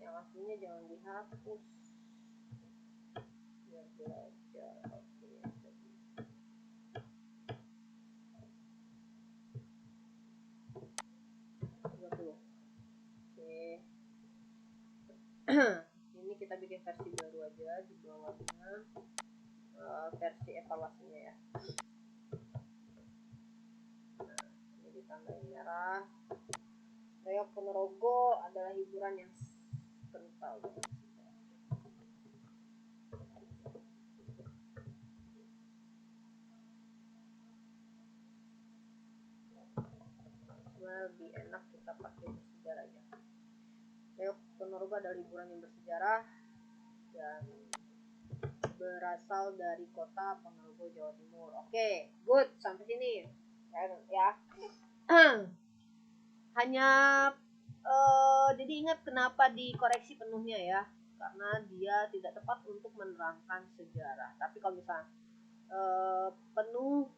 Yang aslinya jangan dihapus. Biar belajar. Oke. Ini kita bikin versi baru aja di bawahnya, versi evaluasinya ya. Nah, ini ditambahin merah. Reok Ponorogo adalah hiburan yang kental dengan sejarah. Lebih enak kita pakai bersejarah aja. Reok Ponorogo adalah hiburan yang bersejarah dan berasal dari kota Ponorogo, Jawa Timur. Oke, good, sampai sini ya. Hanya jadi ingat kenapa dikoreksi penuhnya ya, karena dia tidak tepat untuk menerangkan sejarah. Tapi kalau misalnya penuh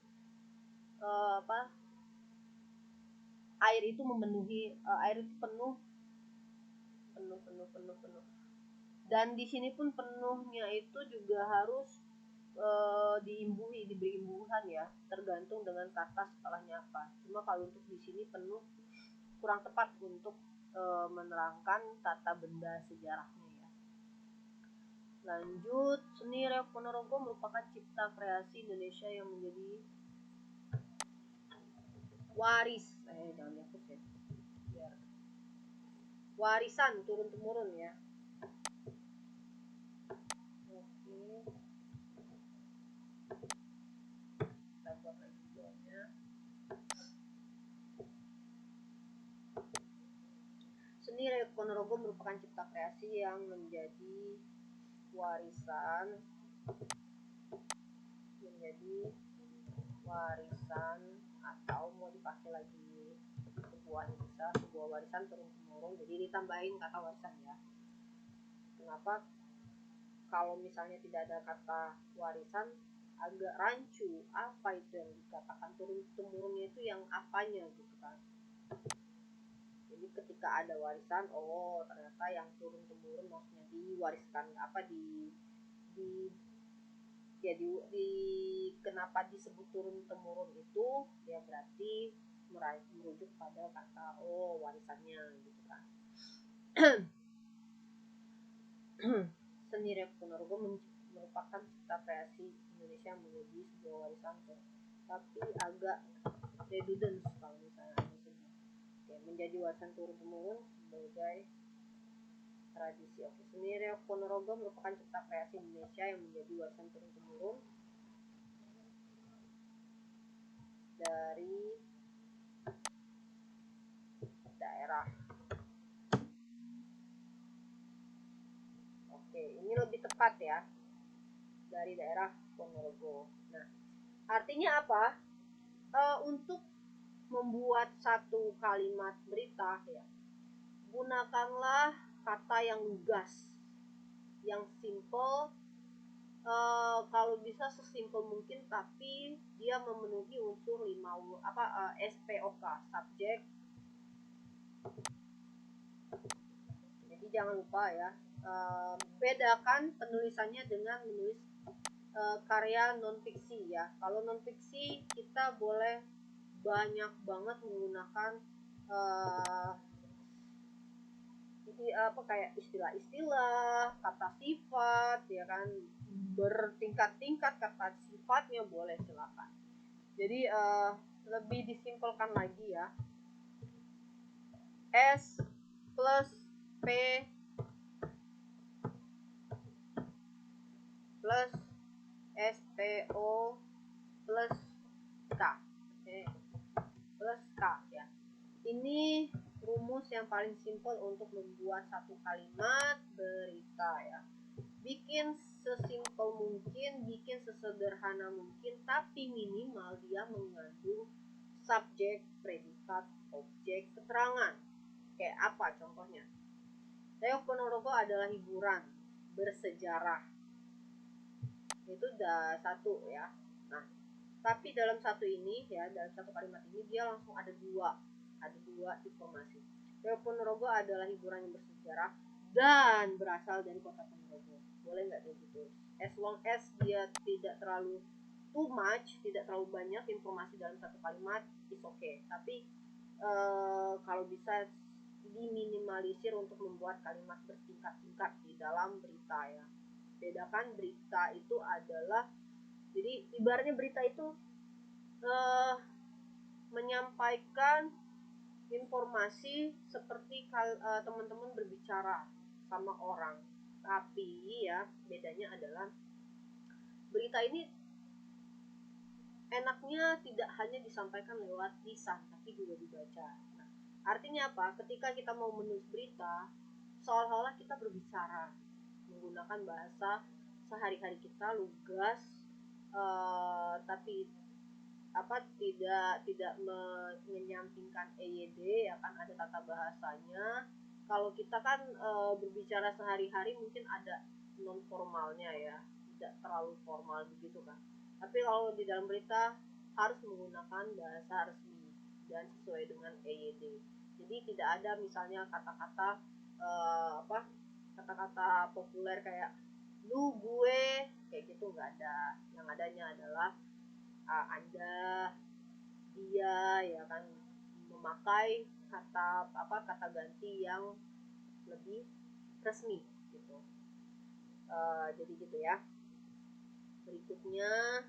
air itu memenuhi, air itu penuh, dan di sini pun penuhnya itu juga harus diberi imbuhan ya, tergantung dengan kata setelahnya apa. Cuma kalau untuk di sini penuh kurang tepat untuk menerangkan tata benda sejarahnya ya. Lanjut, seni Reok Ponorogo merupakan cipta kreasi Indonesia yang menjadi jangan dihapus ya, biar warisan turun temurun ya. Oke, kita buat lagi videonya. Seni Reok Ponorogo merupakan cipta kreasi yang menjadi warisan atau mau dipakai lagi sebuah warisan turun temurun, jadi ditambahin kata warisan ya. Kenapa kalau misalnya tidak ada kata warisan agak rancu, apa itu yang dikatakan turun temurunnya itu yang apanya gitu kan. Jadi ketika ada warisan, oh ternyata yang turun temurun maksudnya diwariskan apa kenapa disebut turun temurun itu ya berarti merujuk pada kata warisannya gitu kan. Seni Reok Ponorogo merupakan cipta kreasi Indonesia yang menjadi sebuah warisan, tapi agak redundant kalau misalnya menjadi warisan turun temurun sebagai tradisi. Oke, seni Reok Ponorogo merupakan cipta kreasi Indonesia yang menjadi warisan turun temurun dari daerah. Oke, ini lebih tepat ya, dari daerah Ponorogo. Nah, artinya apa? Untuk membuat satu kalimat berita ya, gunakanlah kata yang lugas, yang simple, kalau bisa sesimpel mungkin, tapi dia memenuhi unsur 5 SPOK, subjek. Jadi jangan lupa ya, bedakan penulisannya dengan menulis karya non fiksi ya. Kalau non fiksi kita boleh banyak banget menggunakan kayak istilah-istilah, kata sifat ya kan, bertingkat-tingkat kata sifatnya boleh, silakan. Jadi lebih disimpelkan lagi ya, S plus P plus SPO plus K, plus K ya. Ini rumus yang paling simpel untuk membuat satu kalimat berita ya. Bikin sesimpel mungkin, bikin sesederhana mungkin, tapi minimal dia mengandung subjek, predikat, objek, keterangan. Kayak apa contohnya? Reok Ponorogo adalah hiburan bersejarah. Itu udah satu ya. Nah, tapi dalam satu ini ya, dalam satu kalimat ini dia langsung ada dua informasi. Reok Ponorogo adalah hiburan yang bersejarah dan berasal dari kota Ponorogo. Boleh nggak kayak gitu? As long as dia tidak terlalu too much, tidak terlalu banyak informasi dalam satu kalimat, is okay. Tapi kalau bisa diminimalisir untuk membuat kalimat bertingkat-tingkat di dalam berita ya. Bedakan berita itu adalah, jadi ibaratnya berita itu menyampaikan informasi seperti teman-teman berbicara sama orang. Tapi ya bedanya adalah berita ini enaknya tidak hanya disampaikan lewat lisan, tapi juga dibaca. Nah, artinya apa? Ketika kita mau menulis berita, seolah-olah kita berbicara menggunakan bahasa sehari-hari kita, lugas, tapi tidak menyampingkan EYD ya kan, ada tata bahasanya. Kalau kita kan berbicara sehari-hari mungkin ada non formalnya ya, tidak terlalu formal begitu kan. Tapi kalau di dalam berita harus menggunakan bahasa resmi dan sesuai dengan EYD. Jadi tidak ada misalnya kata-kata kata-kata populer kayak lu, gue, kayak gitu nggak ada. Yang adanya adalah Anda, dia, ya kan, memakai kata ganti yang lebih resmi gitu. Jadi gitu ya. Berikutnya,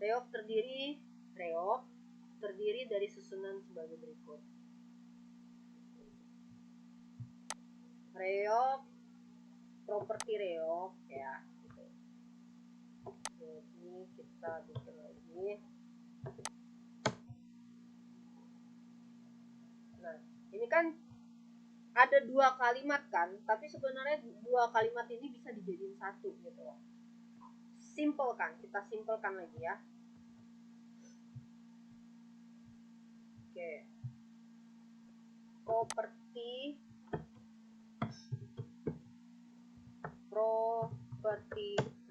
reok terdiri dari susunan sebagai berikut. Reok, properti reok ya gitu. Jadi kita bikin lagi. Nah, ini kan ada 2 kalimat kan, tapi sebenarnya 2 kalimat ini bisa dijadiin satu gitu loh. Simpelkan, kita simpelkan lagi ya. Oke. Properti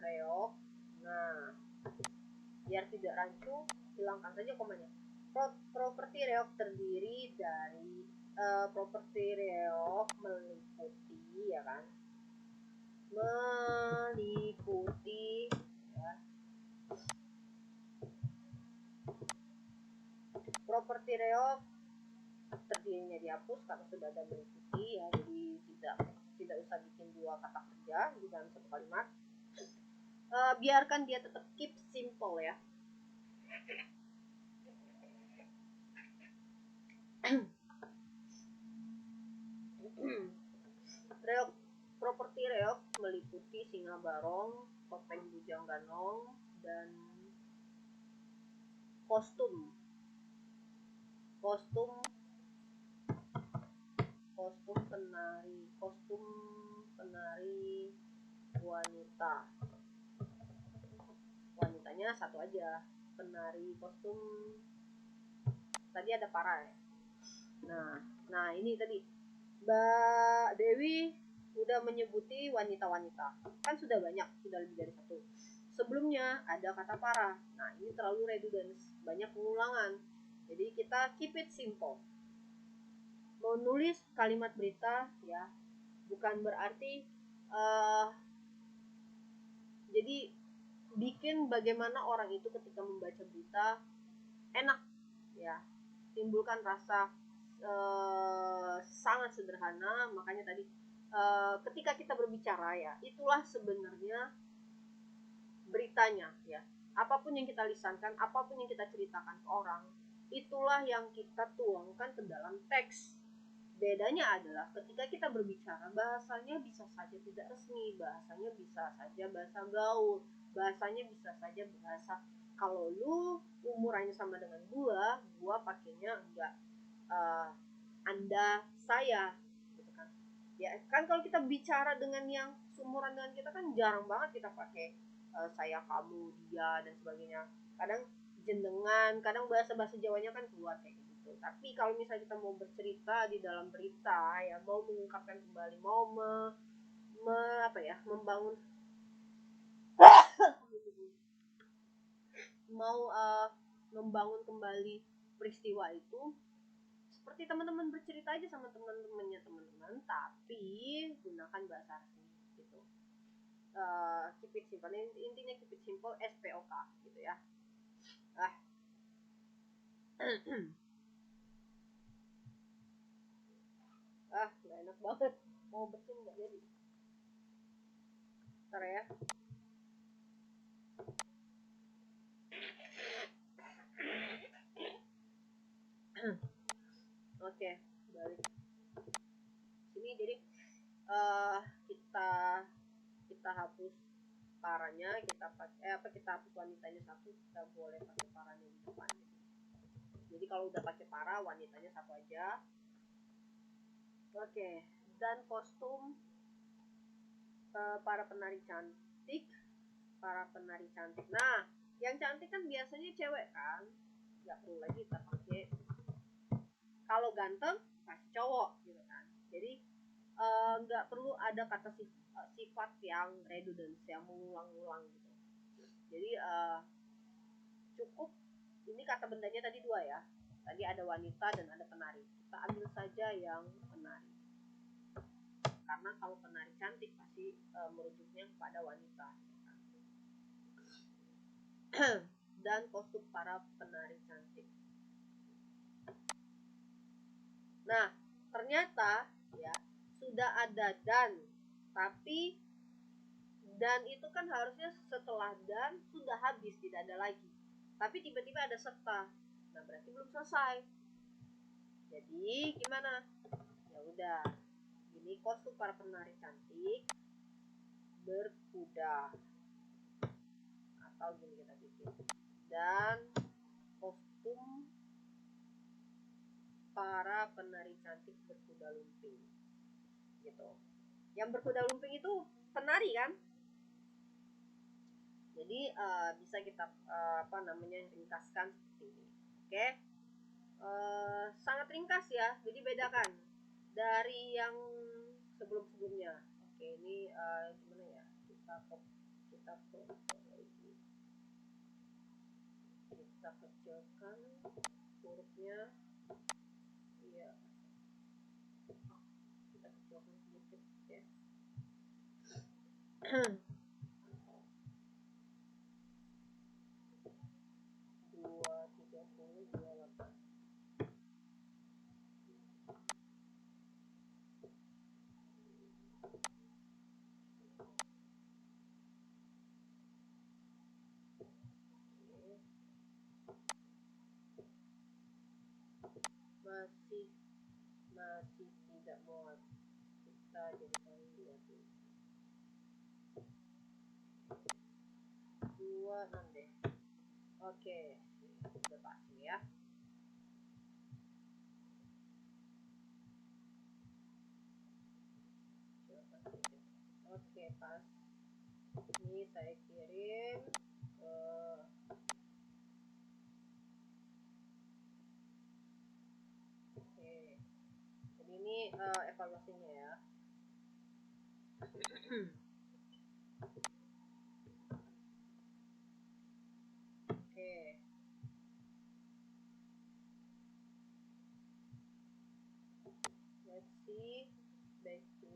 reok. Nah, biar tidak rancu, hilangkan saja komanya. Properti reok terdiri dari properti reok meliputi, ya kan, meliputi ya. Properti reok terdirinya dihapus karena sudah ada meliputi ya, jadi tidak usah bikin 2 kata kerja di dalam satu kalimat. Biarkan dia tetap keep simple ya. Reok, properti reok meliputi singa barong, topeng bujang ganong, dan kostum penari wanita. Wanitanya satu aja, penari kostum tadi ada para ya. Nah ini tadi Mbak Dewi udah menyebuti wanita-wanita, kan sudah banyak, sudah lebih dari satu. Sebelumnya ada kata para. Nah ini terlalu redundant, banyak pengulangan, jadi kita keep it simple. Mau nulis kalimat berita ya, bukan berarti jadi bikin bagaimana orang itu ketika membaca berita enak ya, timbulkan rasa sangat sederhana. Makanya tadi ketika kita berbicara ya, itulah sebenarnya beritanya ya. Apapun yang kita lisankan, apapun yang kita ceritakan ke orang, itulah yang kita tuangkan ke dalam teks. Bedanya adalah ketika kita berbicara, bahasanya bisa saja tidak resmi, bahasanya bisa saja bahasa gaul, bahasanya bisa saja bahasa, kalau lu umurannya sama dengan gua pakainya enggak Anda, saya gitu kan. Ya kan, kalau kita bicara dengan yang seumuran dengan kita kan jarang banget kita pakai saya, kamu, dia, dan sebagainya. Kadang jenengan, kadang bahasa-bahasa Jawanya kan keluar kayak gitu. Tapi kalau misalnya kita mau bercerita di dalam berita ya, mau mengungkapkan kembali, mau membangun mau membangun kembali peristiwa itu, seperti teman-teman bercerita aja sama teman-temannya teman-teman, tapi gunakan bahasa resmi gitu. Keep it simple, intinya keep it simple, SPOK gitu ya. Gak enak banget, mau bersin gak jadi. Ntar ya. Oke, balik sini. Jadi kita hapus paranya, kita hapus wanitanya satu, kita boleh pakai paranya di depan. Jadi kalau udah pakai para, wanitanya satu aja. Oke, dan kostum para penari cantik. Nah, yang cantik kan biasanya cewek kan, nggak perlu lagi kita pakai. Kalau ganteng kasih cowok gitu kan. Jadi nggak perlu ada kata sifat yang redundant, yang mengulang-ulang gitu. Jadi cukup ini kata bendanya tadi 2 ya. Tadi ada wanita dan ada penari. Kita ambil saja yang penari. karena kalau penari cantik pasti merujuknya kepada wanita. Dan kostum para penari cantik. Nah, ternyata ya sudah ada dan, tapi dan itu kan harusnya setelah dan sudah habis, tidak ada lagi. Tapi tiba-tiba ada serta. Nah, berarti belum selesai. Jadi gimana? Ya udah. Ini kostum para penari cantik berkuda. Atau gini kita bikin. Dan kostum para penari cantik berkuda lumping. Gitu. Yang berkuda lumping itu penari kan? Jadi bisa kita ringkaskan seperti ini. Oke. Sangat ringkas ya. Jadi bedakan dari yang sebelum-sebelumnya. Oke, ini gimana ya? Kita kecilkan hurufnya. Iya. Kita kecilkan sedikit ya. Masih tidak muat, kita jadikan 26 deh. Oke, udah pasti ya. Oke, pas. Ini saya kirim ke jadi ini evaluasinya ya. Oke. Let's see, back to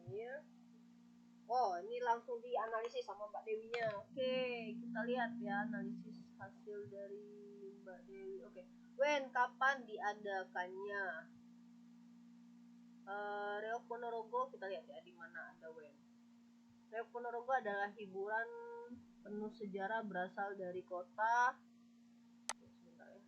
here. Oh, ini langsung dianalisis sama Mbak Dewinya. Oke, kita lihat ya analisis hasil dari Mbak Dewi. Oke, when, kapan diadakannya? Reok Ponorogo, kita lihat ya di mana ada when. Reok Ponorogo adalah hiburan penuh sejarah berasal dari kota. Sebentar ya.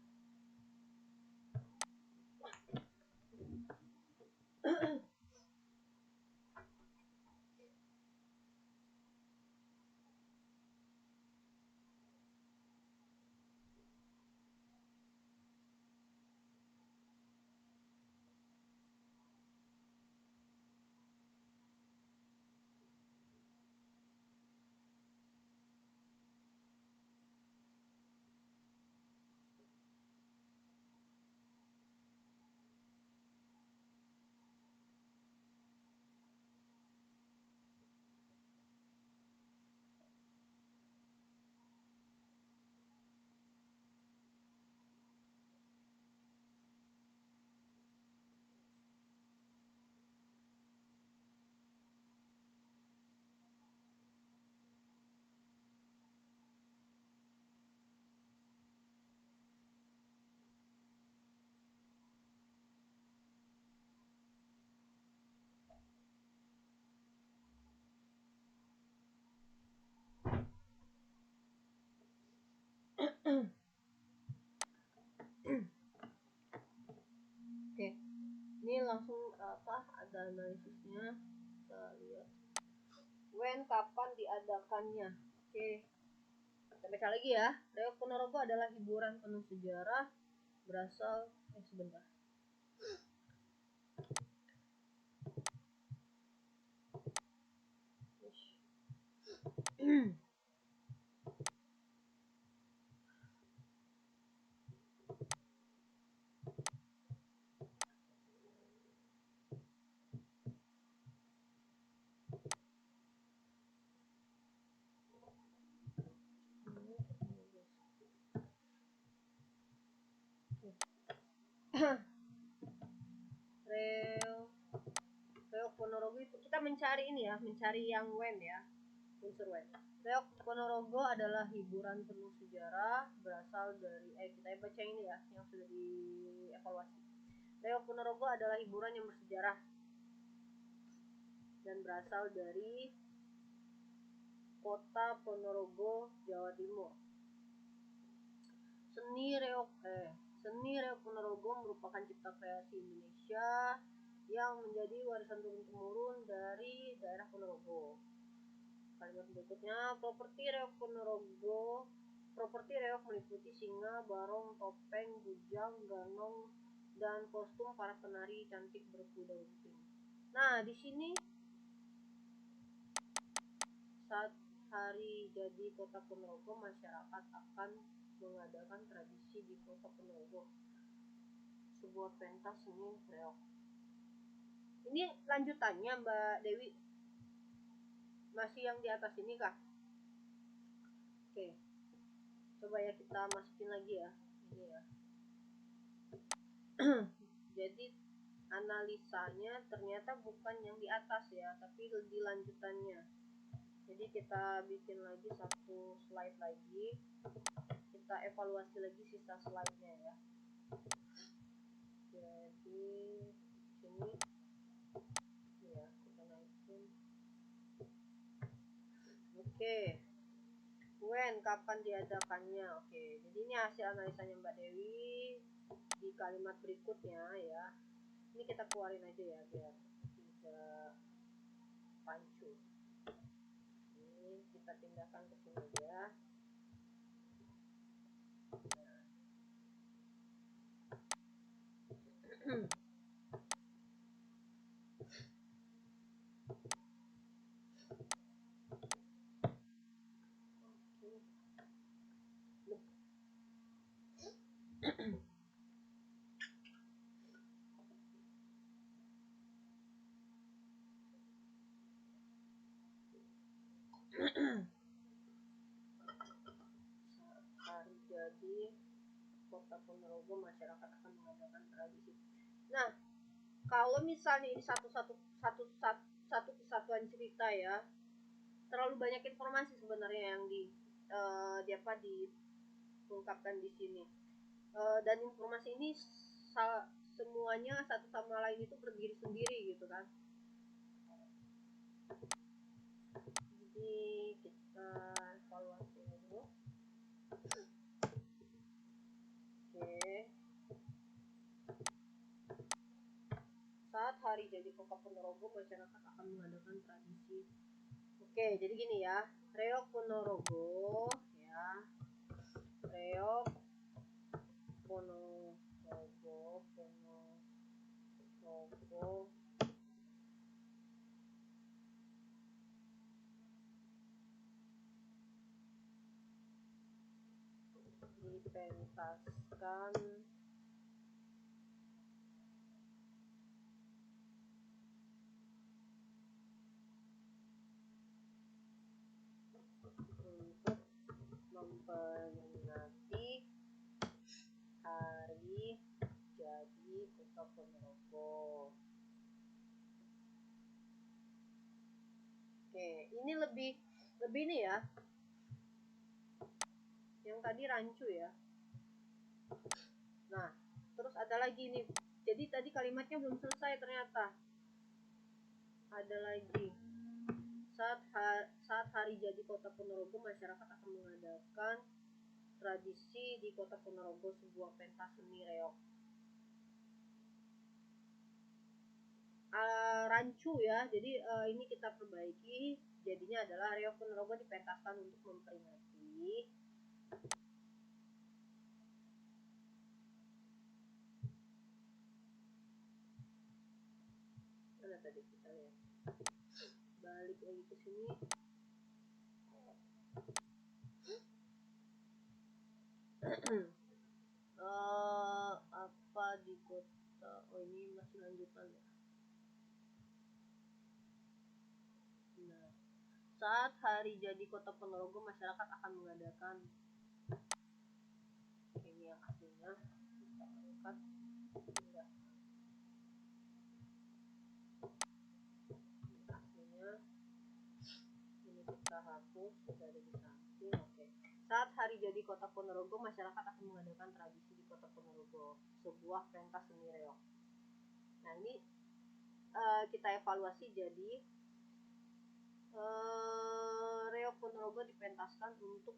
Oke, ini langsung ada analisisnya. Kita lihat when, kapan diadakannya. Oke, kita baca lagi ya. Reok Ponorogo adalah hiburan penuh sejarah berasal sebentar. Reok Reok Ponorogo itu kita mencari ini ya, mencari yang Wen ya, unsur Wen. Reok Ponorogo adalah hiburan penuh sejarah berasal dari kita baca ini ya yang sudah dievaluasi. Reok Ponorogo adalah hiburan yang bersejarah dan berasal dari Kota Ponorogo, Jawa Timur. Seni Reok Ponorogo merupakan cipta kreasi Indonesia yang menjadi warisan turun-temurun dari daerah Ponorogo. Kalimat berikutnya, properti reok meliputi singa, barong, topeng, bujang, ganong, dan kostum para penari cantik berkuda lumping. Nah, di sini saat hari jadi Kota Ponorogo, masyarakat akan mengadakan tradisi di Kota Ponorogo, sebuah pentas seni reok. Ini lanjutannya Mbak Dewi, masih yang di atas ini kah? Oke, coba ya kita masukin lagi ya ini ya. Jadi analisanya ternyata bukan yang di atas ya, tapi di lanjutannya. Jadi kita bikin lagi satu slide lagi, kita evaluasi lagi sisa slide-nya ya. Jadi sini ya kita naikin. Oke. When, kapan diadakannya? Oke, jadi ini hasil analisanya Mbak Dewi di kalimat berikutnya ya. Ini kita keluarin aja ya biar tidak pancu. Ini kita pindahkan ke sini aja. Hari jadi Kota Ponorogo, masyarakat akan mengadakan tradisi. Nah, kalau misalnya ini satu kesatuan cerita ya, terlalu banyak informasi sebenarnya yang diungkapkan di sini. Dan informasi ini semuanya satu sama lain itu berdiri sendiri gitu kan. Jadi kita evaluasi dulu. Oke. Saat hari jadi Kota Ponorogo, masyarakat akan mengadakan tradisi. Oke, jadi gini ya, Reok Ponorogo ya, Reok Ponorogo dipentaskan untuk memperingati hari jadi Kota Ponorogo. Oke, ini lebih nih ya. Yang tadi rancu ya. Nah, terus ada lagi nih. Jadi tadi kalimatnya belum selesai ternyata. Ada lagi. Saat hari jadi Kota Ponorogo, masyarakat akan mengadakan tradisi di Kota Ponorogo, sebuah pentas seni reok. Rancu ya, jadi ini kita perbaiki, jadinya adalah Reok Ponorogo dipentaskan untuk memperingati mana tadi kita lihat, balik lagi ke sini. Apa di kota, oh ini masih lanjutan ya. Nah, saat hari jadi Kota Ponorogo, masyarakat akan mengadakan, ini yang aslinya kita angkat ya. ada di samping. Oke. Saat hari jadi Kota Ponorogo, masyarakat akan mengadakan tradisi di Kota Ponorogo, sebuah pentas seni reog. Nah ini kita evaluasi, jadi reog Ponorogo dipentaskan untuk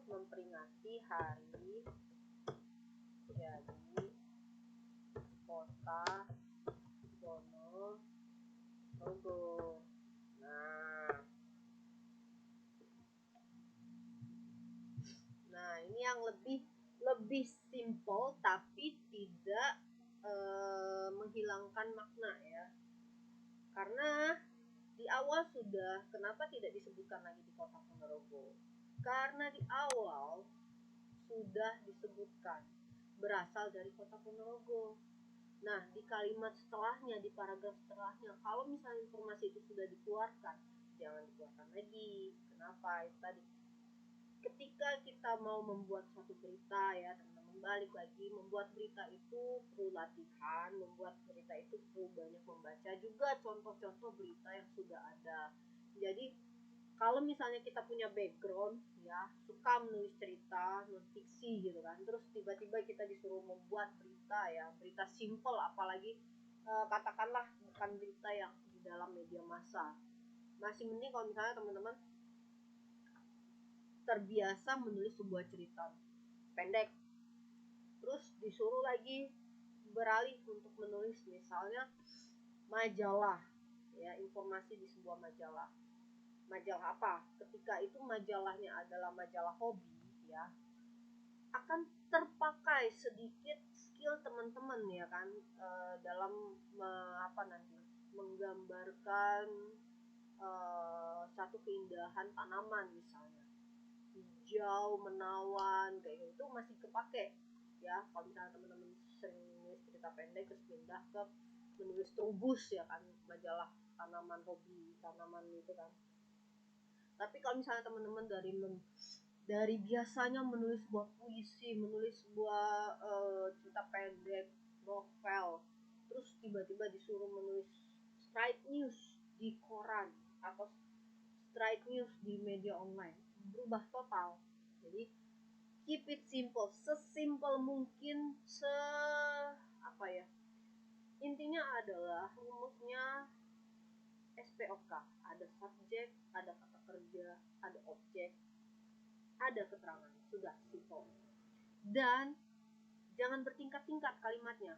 memperingati hari jadi Kota Ponorogo. Nah ini yang lebih simple tapi tidak menghilangkan makna ya, karena di awal sudah, kenapa tidak disebutkan lagi di Kota Ponorogo? Karena di awal sudah disebutkan berasal dari Kota Ponorogo. Nah di kalimat setelahnya, di paragraf setelahnya, kalau misalnya informasi itu sudah dikeluarkan, jangan dikeluarkan lagi. Kenapa? Itu tadi, ketika kita mau membuat suatu berita ya teman-teman, balik lagi, membuat berita itu perlu latihan, membuat berita itu perlu banyak membaca juga contoh-contoh berita yang sudah ada. Jadi kalau misalnya kita punya background ya, suka menulis cerita, non-fiksi gitu kan, terus tiba-tiba kita disuruh membuat berita ya, berita simple, apalagi katakanlah bukan berita yang di dalam media massa, masih mending kalau misalnya teman-teman terbiasa menulis sebuah cerita pendek, terus disuruh lagi beralih untuk menulis misalnya majalah ya, informasi di sebuah majalah apa, ketika itu majalahnya adalah majalah hobi ya, akan terpakai sedikit skill teman-teman ya kan, dalam menggambarkan satu keindahan tanaman misalnya hijau menawan kayak gitu, masih kepake ya. Kalau misalnya teman-teman sering nulis cerita pendek terus pindah ke menulis trubus ya kan, majalah tanaman hobi, tanaman itu kan. Tapi kalau misalnya teman-teman dari biasanya menulis sebuah puisi, menulis sebuah cerita pendek, novel, terus tiba-tiba disuruh menulis straight news di koran atau straight news di media online, berubah total. Jadi keep it simple, sesimpel mungkin, intinya adalah rumusnya SPOK, ada subjek, ada kata kerja, ada objek, ada keterangan, sudah simple. Dan jangan bertingkat-tingkat kalimatnya.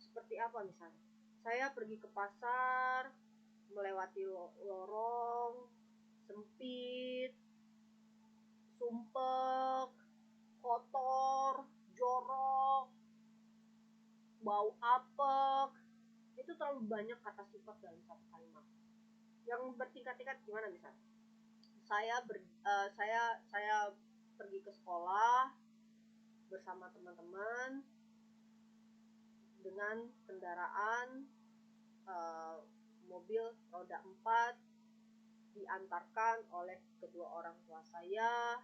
Seperti apa misalnya? Saya pergi ke pasar, melewati lorong sempit, sumpek, kotor, jorok, bau apek. Itu terlalu banyak kata sifat dalam satu kalimat. Yang bertingkat-tingkat gimana misalnya? Saya pergi ke sekolah bersama teman-teman dengan kendaraan mobil roda 4, diantarkan oleh kedua orang tua saya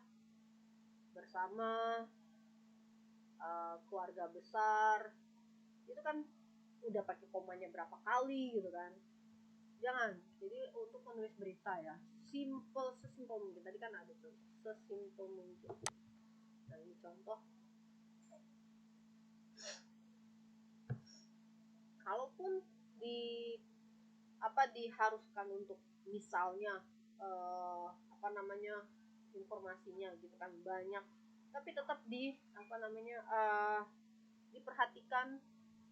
bersama keluarga besar. Itu kan udah pakai komanya berapa kali gitu kan. Jangan. Jadi untuk menulis berita ya, sesimpel mungkin. Tadi kan ada tuh, sesimpel mungkin. Nah ini contoh. Kalaupun diharuskan untuk misalnya informasinya gitu kan banyak, tapi tetap diperhatikan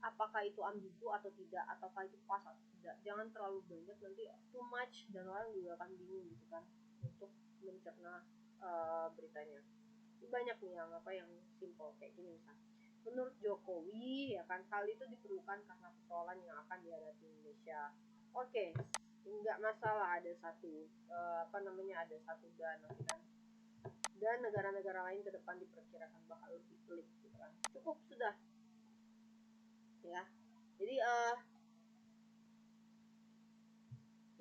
apakah itu ambigu atau tidak, ataukah itu pas atau tidak. Jangan terlalu banyak, nanti too much dan orang juga akan bingung gitu kan untuk mencerna beritanya. Banyak nih yang simple kayak gini misalnya. Menurut Jokowi ya kan, hal itu diperlukan karena persoalan yang akan dihadapi Indonesia. Oke, nggak masalah, ada satu ada satu dan negara-negara lain ke depan diperkirakan bakal lebih pelik gitu kan. Cukup sudah ya. Jadi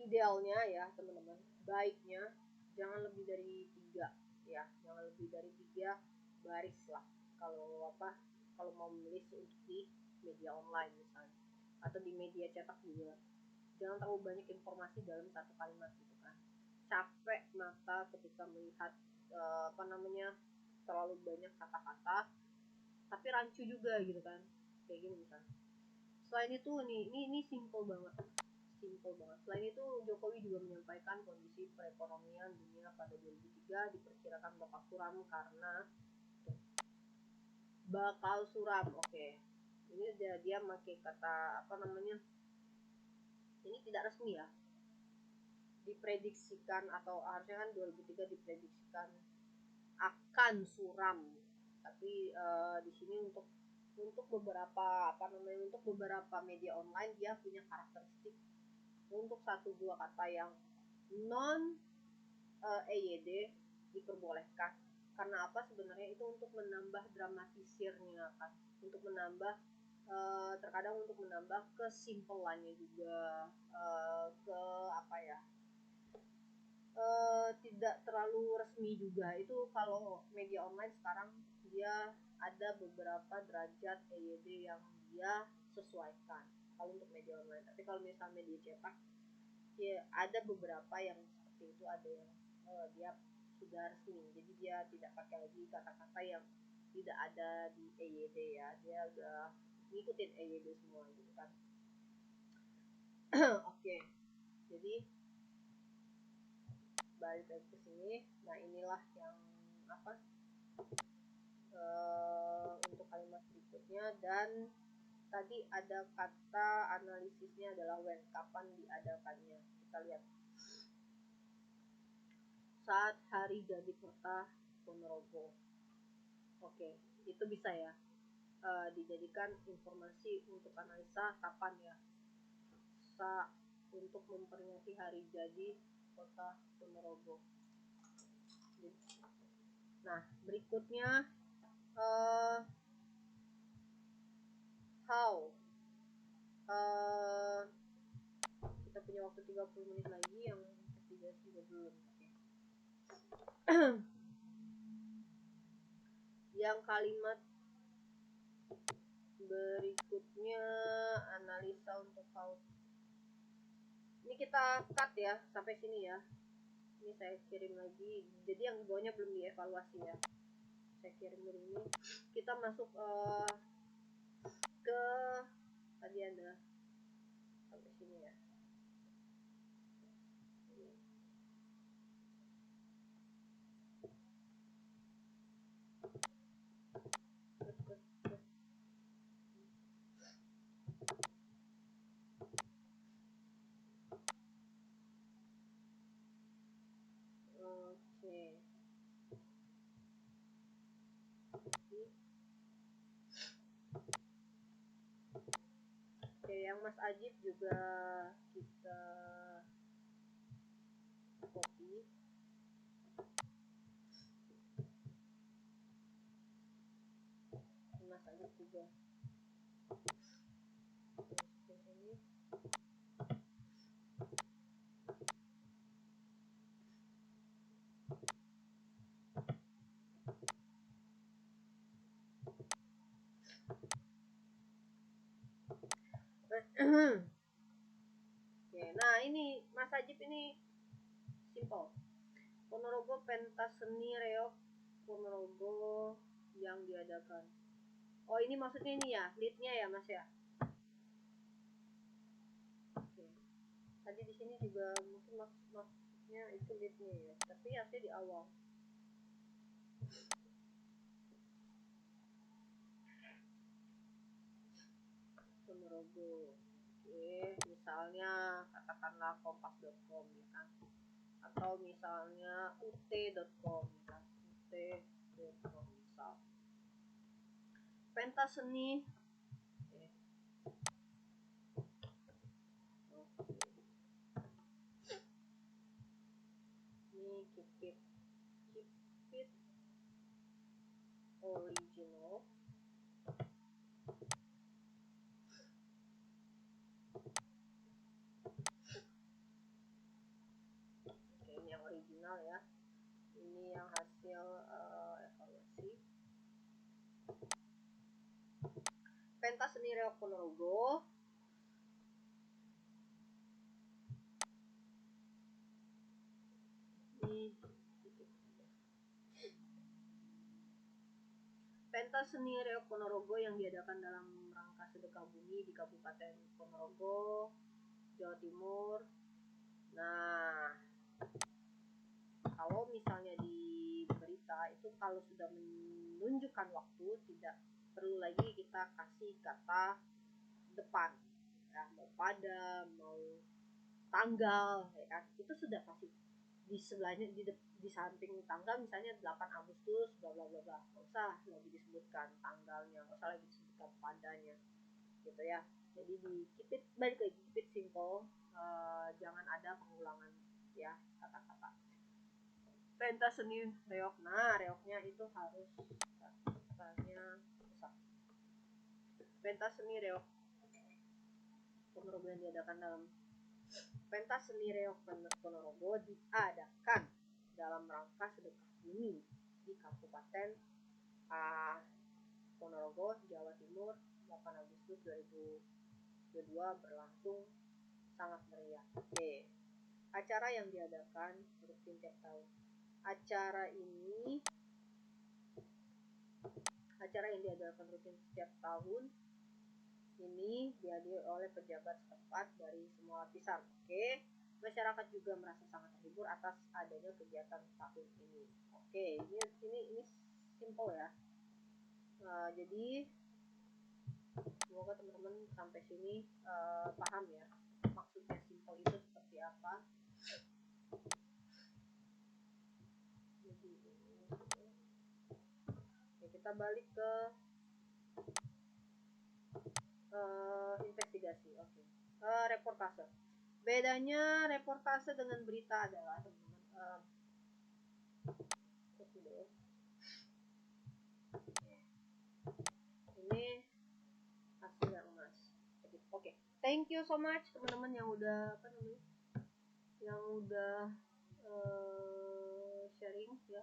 idealnya ya teman-teman, baiknya jangan lebih dari 3 ya, jangan lebih dari 3 baris lah kalau mau menulis untuk di media online misalnya, atau di media cetak juga. Jangan terlalu banyak informasi dalam satu kalimat gitu kan. Capek mata ketika melihat terlalu banyak kata-kata tapi rancu juga gitu kan, kayak gini misalnya. Selain itu ini simple banget. Selain itu, Jokowi juga menyampaikan kondisi perekonomian dunia pada 2003 diperkirakan bakal suram karena Oke. Ini dia pakai kata ini tidak resmi ya. Diprediksikan, atau harusnya kan 2003 diprediksikan akan suram. Tapi di sini untuk beberapa media online dia punya karakteristik untuk 1-2 kata yang non EYD diperbolehkan. Karena apa? Sebenarnya itu untuk menambah dramatisirnya kan, untuk menambah terkadang untuk menambah kesimpelannya juga, tidak terlalu resmi juga. Itu kalau media online sekarang dia ada beberapa derajat EYD yang dia sesuaikan kalau untuk media online. Tapi kalau misalnya media cetak ya ada beberapa yang seperti itu, ada yang dia sudah resmi, jadi dia tidak pakai lagi kata-kata yang tidak ada di EYD ya, dia udah ngikutin EYD semua gitu kan. Oke, jadi balik lagi ke sini. Nah, inilah yang untuk kalimat berikutnya. Dan tadi ada kata analisisnya adalah when, kapan diadakannya. Kita lihat. Saat hari jadi kota Ponorogo. Oke, itu bisa ya dijadikan informasi untuk analisa kapan ya untuk memperingati hari jadi kota Ponorogo. Nah, berikutnya how. Kita punya waktu 30 menit lagi, yang ketiga juga belum. Okay. Yang kalimat berikutnya analisa untuk how. Ini kita cut ya sampai sini ya. Ini saya kirim lagi. Jadi yang di bawahnya belum dievaluasi ya. Saya kirim dulu ini. Kita masuk ke tadi ada sampai sini ya. Oke. Oke, yang Mas Ajib juga kita copy. Mas Ajib juga. Ini. Oke, nah ini Mas Ajib ini simple. Ponorogo pentas seni reok Ponorogo yang diadakan. Oh, ini maksudnya ini ya, leadnya ya Mas ya. Oke. Tadi di sini juga mungkin maksudnya itu leadnya ya, tapi harusnya di awal. Ponorogo. Oke, misalnya katakanlah kompas.com ya kan, atau misalnya ut.com ya kan, ut.com misal. Pentas seni. Oke. Ini keep it original. Oke, ini yang original ya. Ini yang hasil evaluasi. Pentas Seni Reok Ponorogo. Pentas Seni Reok Ponorogo yang diadakan dalam rangka sedekah bumi di Kabupaten Ponorogo, Jawa Timur. Nah, kalau misalnya di berita itu kalau sudah menunjukkan waktu tidak perlu lagi kita kasih kata depan, ya, mau pada, mau tanggal, ya kan, itu sudah pasti di sebelahnya di samping tanggal misalnya 8 Agustus bla bla bla bla, nggak usah lagi disebutkan tanggalnya, nggak usah lagi disebutkan padanya gitu ya. Jadi balik lagi keep it simple, jangan ada pengulangan ya kata-kata. Pentas seni reok, nah reoknya itu harus katanya besar. Pentas seni reok Ponorogo yang diadakan dalam Pentas Seni Reok Ponorogo diadakan dalam rangka sedekah bumi di Kabupaten Ponorogo, Jawa Timur, 8 Agustus 2022 berlangsung sangat meriah. Oke. Acara yang diadakan rutin tiap tahun. Acara yang diadakan rutin setiap tahun ini dihadiri oleh pejabat setempat dari semua lapisan. Oke. Masyarakat juga merasa sangat terhibur atas adanya kegiatan tahun ini. Oke, ini simple ya. Jadi semoga teman-teman sampai sini paham ya maksudnya simple itu seperti apa. Jadi oke, kita balik ke investigasi. Oke. Reportase. Bedanya reportase dengan berita adalah teman-teman ini hasilnya emas. Oke. Thank you so much teman-teman yang udah sharing ya.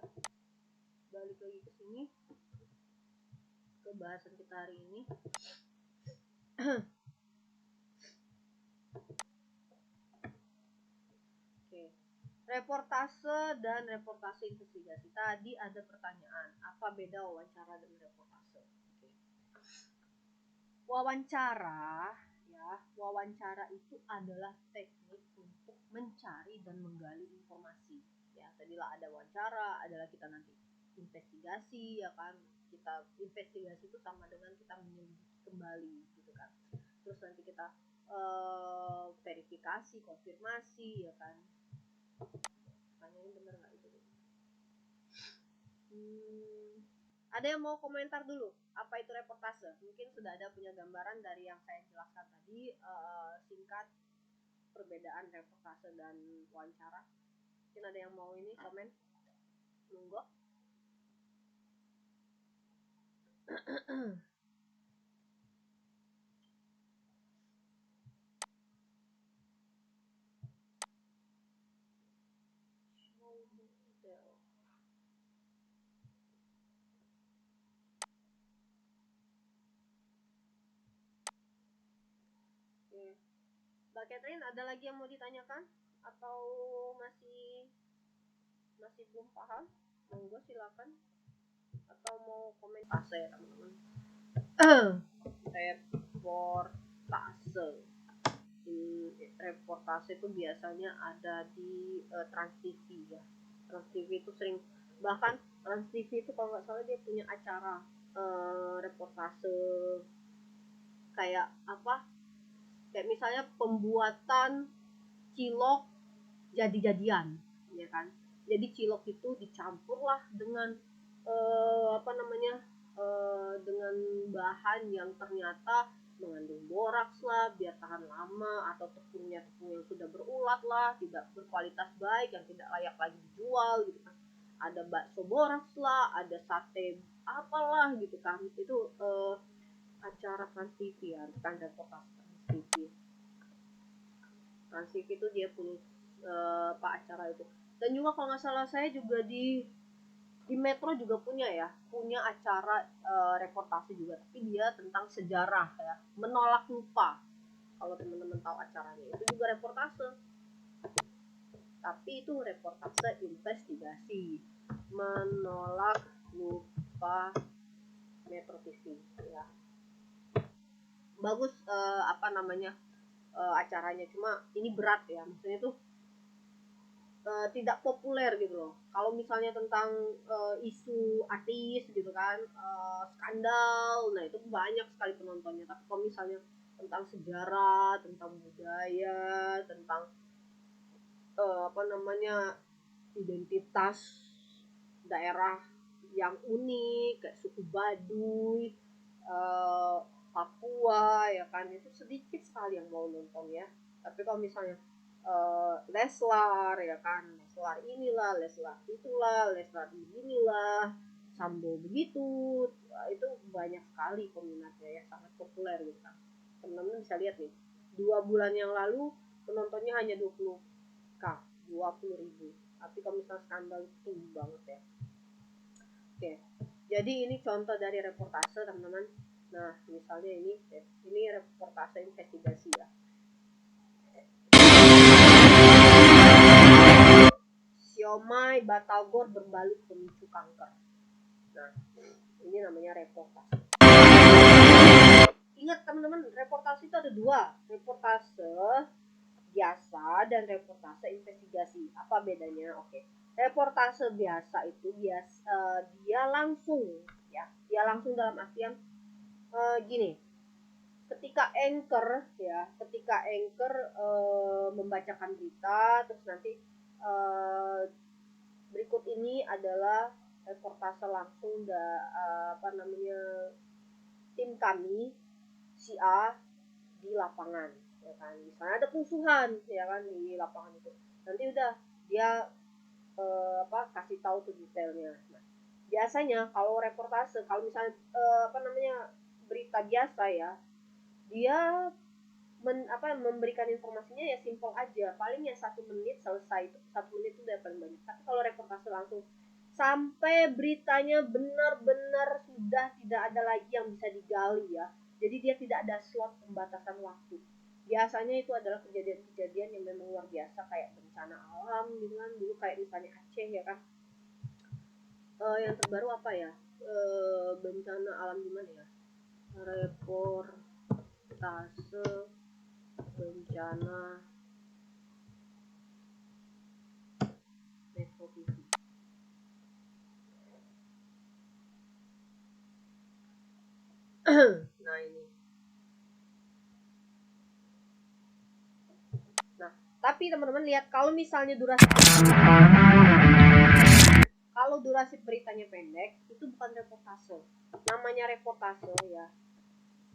Balik lagi ke sini ke bahasan kita hari ini. Oke. Reportase dan reportase investigasi. Tadi ada pertanyaan, apa beda wawancara dan reportase? Oke. Wawancara itu adalah teknik untuk mencari dan menggali informasi. Ya, tadilah ada wawancara, adalah kita nanti investigasi, ya kan? Kita investigasi itu sama dengan kita menyelidiki kembali, gitu kan? Terus nanti kita verifikasi, konfirmasi, ya kan? Ini bener nggak itu? Ada yang mau komentar dulu? Apa itu reportase? Mungkin sudah ada punya gambaran dari yang saya jelaskan tadi, singkat perbedaan reportase dan wawancara. Mungkin ada yang mau ini komen? Monggo. Mbak Catherine, ada lagi yang mau ditanyakan atau masih belum paham? Monggo silakan. Atau mau komentar ya teman-teman. Reportase itu biasanya ada di Trans TV ya. Trans TV itu sering, bahkan Trans TV itu kalau nggak salah dia punya acara reportase kayak apa? Kayak misalnya pembuatan cilok jadi-jadian, ya kan? Jadi cilok itu dicampurlah dengan dengan bahan yang ternyata mengandung boraks lah, biar tahan lama, atau tepung yang sudah berulat lah, tidak berkualitas baik, yang tidak layak lagi dijual gitu kan. Ada bakso boraks lah, ada sate apalah gitu kan. Itu acara Trans TV ya, kan, reportase Trans TV. Trans TV itu dia punya acara itu. Dan juga kalau nggak salah saya juga di Di Metro juga punya acara reportase juga, tapi dia tentang sejarah ya, menolak lupa. Kalau teman-teman tahu acaranya, itu juga reportase, tapi itu reportase investigasi. Menolak lupa Metro TV ya. Bagus acaranya, cuma ini berat ya, maksudnya tuh tidak populer gitu loh. Kalau misalnya tentang isu artis gitu kan, skandal, nah itu banyak sekali penontonnya. Tapi kalau misalnya tentang sejarah, tentang budaya, tentang identitas daerah yang unik kayak suku Baduy, Papua ya kan, itu sedikit sekali yang mau nonton ya. Tapi kalau misalnya Leslar ya kan, Leslar inilah, Leslar itulah, Leslar beginilah, Sambo begitu, itu banyak sekali peminatnya ya, sangat populer gitu kan. Teman-teman bisa lihat nih, 2 bulan yang lalu penontonnya hanya 20.000, tapi kalau misalnya skandal itu tinggi banget ya. Oke, jadi ini contoh dari reportase teman-teman. Nah misalnya ini reportase investigasi ya. Siomay batagor berbalut pemicu kanker. Nah, ini namanya reportase. Ingat teman-teman, reportase itu ada 2, reportase biasa dan reportase investigasi. Apa bedanya? Oke. Reportase biasa itu dia langsung ya. Dia langsung dalam artian gini. Ketika anchor membacakan berita, terus nanti berikut ini adalah reportase langsung tim kami si A di lapangan ya kan, misalnya ada kerusuhan ya kan di lapangan itu, nanti udah dia kasih tahu tuh detailnya. Nah, biasanya kalau reportase, kalau misalnya berita biasa ya, dia memberikan informasinya ya simpel aja, paling ya 1 menit selesai, itu 1 menit itu udah paling banyak. Tapi kalau reportase langsung sampai beritanya benar-benar sudah tidak ada lagi yang bisa digali ya, jadi dia tidak ada slot pembatasan waktu. Biasanya itu adalah kejadian-kejadian yang memang luar biasa, kayak bencana alam gitu kan, dulu kayak misalnya Aceh ya kan. Yang terbaru apa ya, bencana alam di mana ya, reportase bencana Metro TV. Nah ini. Nah, tapi teman-teman lihat, kalau misalnya durasi beritanya pendek, itu bukan reportase. Namanya reportase ya,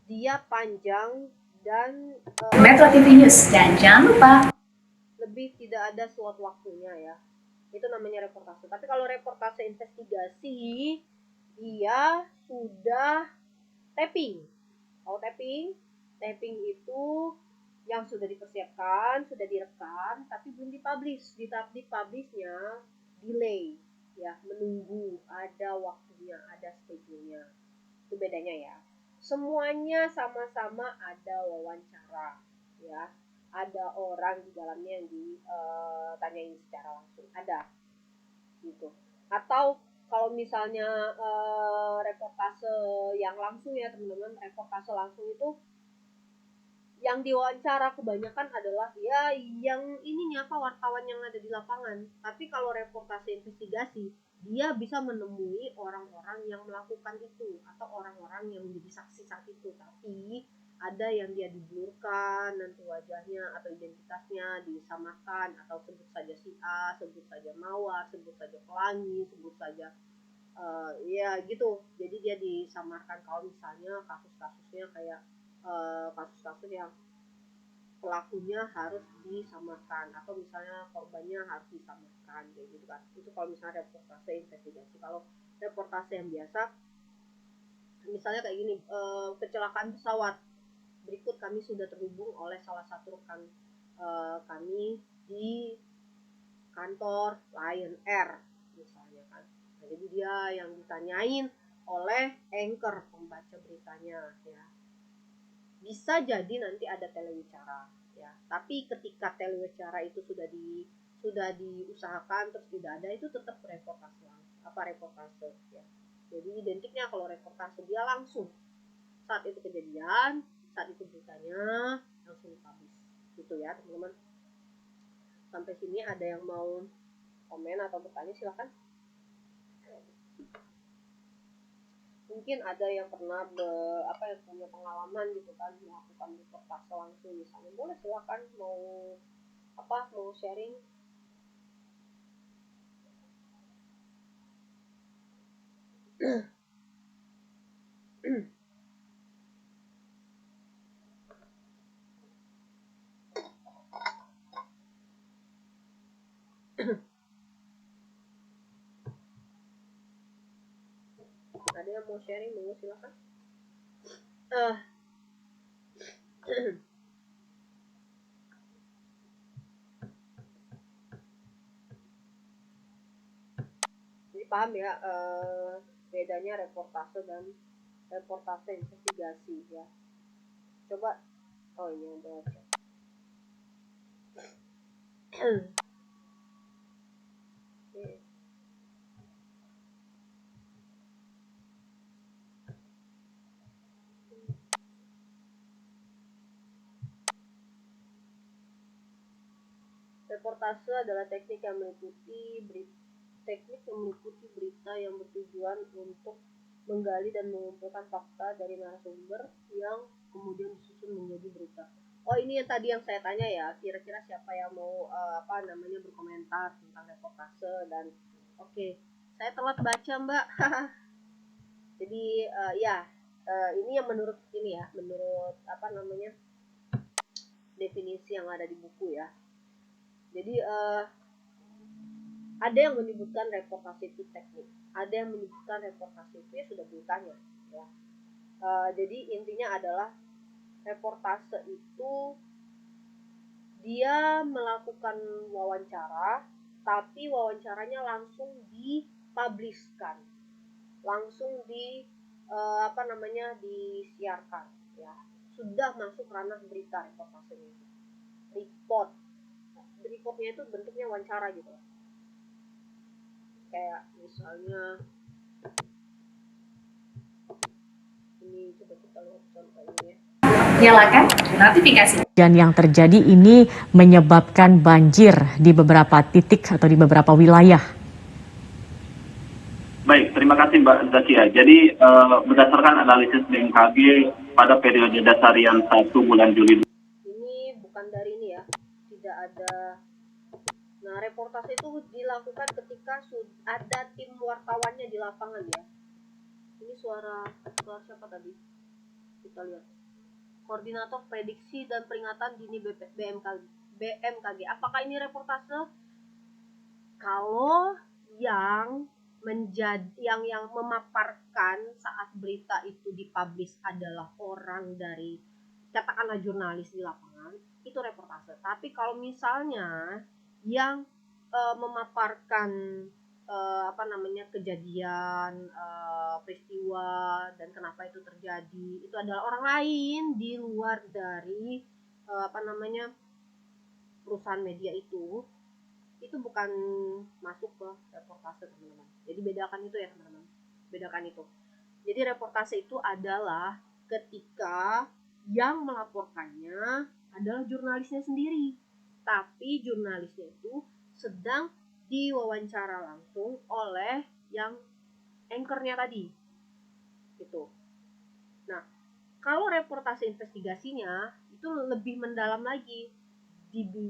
dia panjang dan Metro TV News, dan jangan lupa lebih tidak ada slot waktunya ya, itu namanya reportase. Tapi kalau reportase investigasi, dia sudah tapping. Kalau tapping itu yang sudah dipersiapkan, sudah direkam, tapi belum dipublish. Dipublishnya delay ya, menunggu, ada waktunya, ada schedule-nya. Itu bedanya ya. Semuanya sama-sama ada wawancara ya, ada orang di dalamnya yang ditanyain secara langsung, ada gitu. Atau kalau misalnya reportase yang langsung ya teman-teman, reportase langsung itu yang diwawancara kebanyakan adalah ya yang wartawan yang ada di lapangan. Tapi kalau reportase investigasi, dia bisa menemui orang-orang yang melakukan itu atau orang-orang yang menjadi saksi saat itu, tapi ada yang dia diblurkan nanti wajahnya atau identitasnya disamarkan, atau sebut saja si A, sebut saja Mawar, sebut saja Pelangi, sebut saja ya gitu. Jadi dia disamarkan. Kalau misalnya kasus-kasusnya kayak kasus-kasus yang pelakunya harus disamarkan atau misalnya korbannya harus disamarkan kayak gitu kan. Itu kalau misalnya reportase investigasi. Kalau reportase yang biasa, misalnya kayak gini, kecelakaan pesawat, berikut kami sudah terhubung oleh salah satu rekan kami di kantor Lion Air misalnya kan. Nah, jadi dia yang ditanyain oleh anchor pembaca beritanya ya. Bisa jadi nanti ada telewicara ya, tapi ketika telewicara itu sudah diusahakan terus tidak ada, itu tetap reportase ya. Jadi identiknya kalau reportase dia langsung saat itu kejadian, saat itu beritanya langsung dipublish gitu ya teman-teman. Sampai sini ada yang mau komen atau bertanya silakan. Mungkin ada yang pernah yang punya pengalaman gitu kan melakukan reportase langsung misalnya, boleh silakan mau sharing. Ada yang mau sharing, mau silakan. Jadi paham ya bedanya reportase dan reportase investigasi ya. Coba ini ada chat. Reportase adalah teknik yang meliputi berita yang bertujuan untuk menggali dan mengumpulkan fakta dari narasumber yang kemudian disusun menjadi berita. Oh, ini yang tadi yang saya tanya ya, kira-kira siapa yang mau berkomentar tentang reportase. Dan oke, saya telat baca Mbak. Jadi ini yang menurut definisi yang ada di buku ya. Jadi ada yang menyebutkan reportase itu teknik, ada yang menyebutkan reportase itu ya sudah beritanya ya. Jadi intinya adalah reportase itu dia melakukan wawancara, tapi wawancaranya langsung dipublishkan, langsung disiarkan ya, sudah masuk ranah berita reportasenya. Reportnya itu bentuknya wawancara gitu, kayak misalnya ini, coba kita lihat contohnya ya. Nyalakan notifikasi. Dan yang terjadi ini menyebabkan banjir di beberapa titik atau di beberapa wilayah. Baik, terima kasih Mbak Zakia. Jadi berdasarkan analisis BMKG pada periode dasarian 1 bulan Juli. Ini bukan dari ini ya, tidak ada. Nah, reportase itu dilakukan ketika ada tim wartawannya di lapangan ya. Ini suara siapa tadi? Kita lihat. Koordinator Prediksi dan Peringatan Dini BMKG. Apakah ini reportase? Kalau yang memaparkan saat berita itu dipublish adalah orang dari, katakanlah jurnalis di lapangan, itu reportase. Tapi kalau misalnya yang memaparkan kejadian, peristiwa dan kenapa itu terjadi, itu adalah orang lain di luar dari perusahaan media itu bukan masuk ke reportase teman-teman. Jadi bedakan itu ya teman-teman, bedakan itu. Jadi reportase itu adalah ketika yang melaporkannya adalah jurnalisnya sendiri, tapi jurnalisnya itu sedang diwawancara langsung oleh yang anchornya tadi gitu. Nah, kalau reportase investigasinya itu lebih mendalam lagi,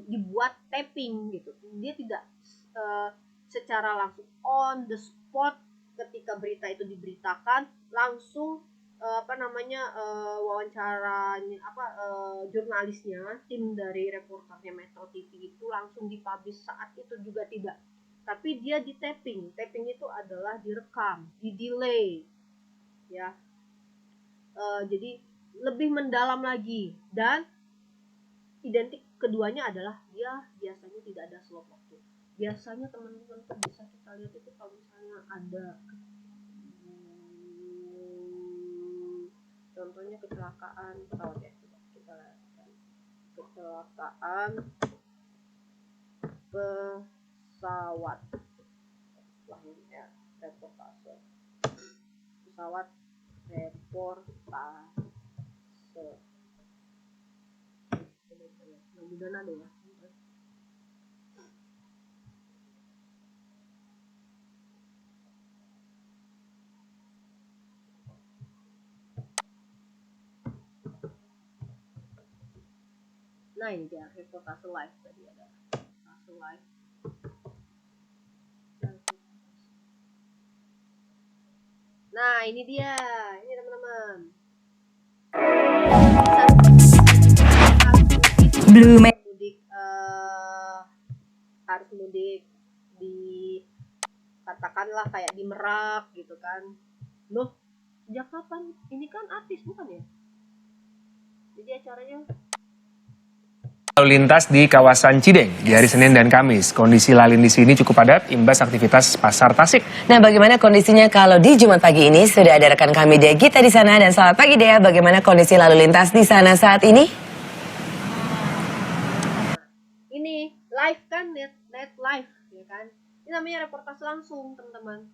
dibuat tapping gitu. Dia tidak secara langsung on the spot ketika berita itu diberitakan langsung wawancaranya jurnalisnya, tim dari reporternya Metro TV itu langsung dipublish saat itu juga tidak, tapi dia di tapping itu adalah direkam, di delay ya. Jadi lebih mendalam lagi, dan identik keduanya adalah dia biasanya tidak ada slot waktu. biasanya teman-teman tuh bisa kita lihat itu kalau misalnya ada contohnya kecelakaan pesawat ya, kita lihat kecelakaan pesawat selanjutnya reportase pesawat reportase mudah ada ya. Nah ini dia reportase live tadi ada reportase live. Nah ini dia, ini teman-teman. Mudik harus mudik di katakanlah kayak di Merak gitu kan. Loh, sejak kapan? Ini kan artis bukan ya? Jadi acaranya Lalu lintas di kawasan Cideng di hari Senin dan Kamis. Kondisi lalin di sini cukup padat imbas aktivitas pasar Tasik. Nah, bagaimana kondisinya kalau di Jumat pagi ini? Sudah ada rekan kami Dea Gita di sana, dan selamat pagi Dea. Bagaimana kondisi lalu lintas di sana saat ini? ini live kan, net live ya kan. Ini namanya reportase langsung teman-teman.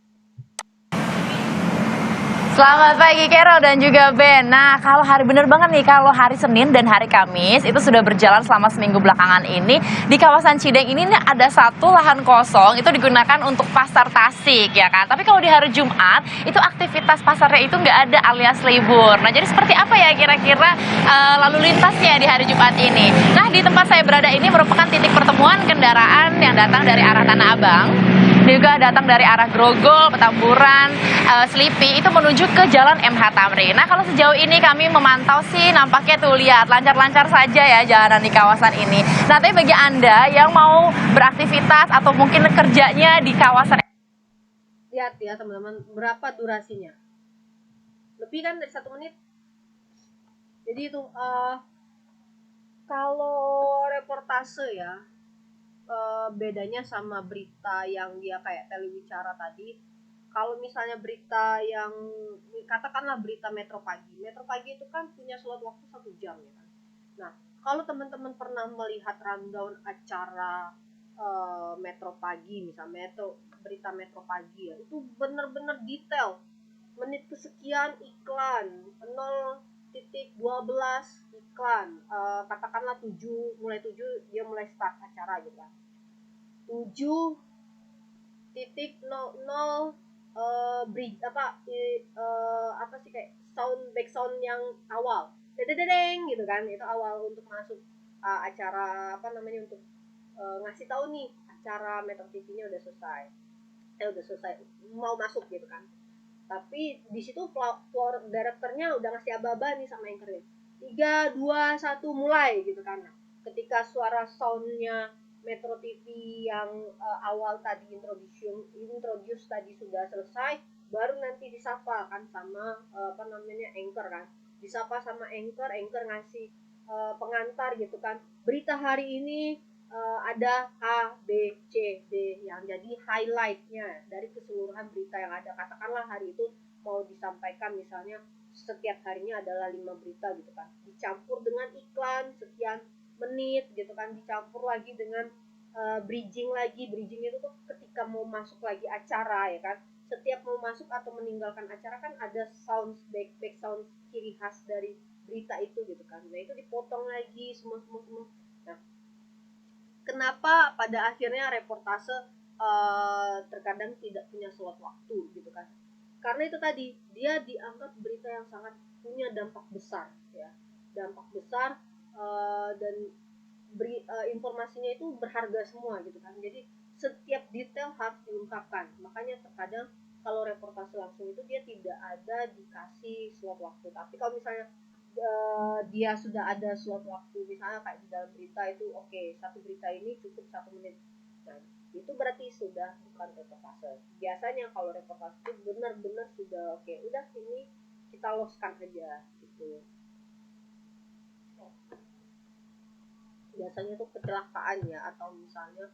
Selamat pagi Carol dan juga Ben. Nah, kalau bener banget nih, kalau hari Senin dan hari Kamis itu sudah berjalan selama seminggu belakangan ini. Di kawasan Cideng ini nih ada satu lahan kosong, itu digunakan untuk pasar Tasik ya kan. Tapi kalau di hari Jumat, itu aktivitas pasarnya itu nggak ada alias libur. Nah, jadi seperti apa ya kira-kira lalu lintasnya di hari Jumat ini? Nah, di tempat saya berada ini merupakan titik pertemuan kendaraan yang datang dari arah Tanah Abang, juga datang dari arah Grogol, Petamburan, Selipi, itu menuju ke Jalan MH Tamrin. Nah, kalau sejauh ini kami memantau sih nampaknya tuh lihat lancar-lancar saja ya jalanan di kawasan ini. Nah, tapi bagi Anda yang mau beraktivitas atau mungkin kerjanya di kawasan, lihat ya teman-teman, berapa durasinya? Lebih kan dari 1 menit. Jadi itu kalau reportase ya, bedanya sama berita yang dia kayak telewicara tadi. Kalau misalnya berita yang katakanlah berita Metro Pagi itu kan punya slot waktu 1 jam ya kan. Nah, kalau teman-teman pernah melihat rundown acara Metro Pagi, misalnya berita Metro Pagi ya, itu bener-bener detail. Menit kesekian iklan, 0.12 iklan, katakanlah 7, mulai 7 dia mulai start acara gitu kan. 7.00 bridge apa sih kayak background yang awal dedeng gitu kan, itu awal untuk masuk acara untuk ngasih tahu nih acara Metro TV-nya udah selesai mau masuk gitu kan. Tapi di situ floor directornya udah ngasih aba-aba nih sama anchornya, 3, 2, 1 mulai gitu kan. Nah, ketika suara soundnya Metro TV yang awal tadi introduce tadi sudah selesai, baru nanti disapa kan sama anchor kan, disapa sama anchor ngasih pengantar gitu kan. Berita hari ini ada A, B, C, D yang jadi highlightnya dari keseluruhan berita yang ada. Katakanlah hari itu mau disampaikan misalnya setiap harinya adalah 5 berita gitu kan, dicampur dengan iklan sekian menit gitu kan, dicampur lagi dengan bridging itu tuh ketika mau masuk lagi acara ya kan. Setiap mau masuk atau meninggalkan acara kan ada sound back sound ciri khas dari berita itu gitu kan. Nah, itu dipotong lagi semua. Nah, kenapa pada akhirnya reportase terkadang tidak punya slot waktu gitu kan? Karena itu tadi, dia dianggap berita yang sangat punya dampak besar ya, dan informasinya itu berharga semua gitu kan. Jadi setiap detail harus diungkapkan. Makanya terkadang kalau reportase langsung itu dia tidak ada dikasih slot waktu. Tapi kalau misalnya dia sudah ada slot waktu, misalnya kayak di dalam berita itu satu berita ini cukup 1 menit. Nah, itu berarti sudah bukan reportase. Biasanya kalau reportase itu benar-benar sudah udah ini kita loskan aja gitu. Biasanya tuh kecelakaan ya, atau misalnya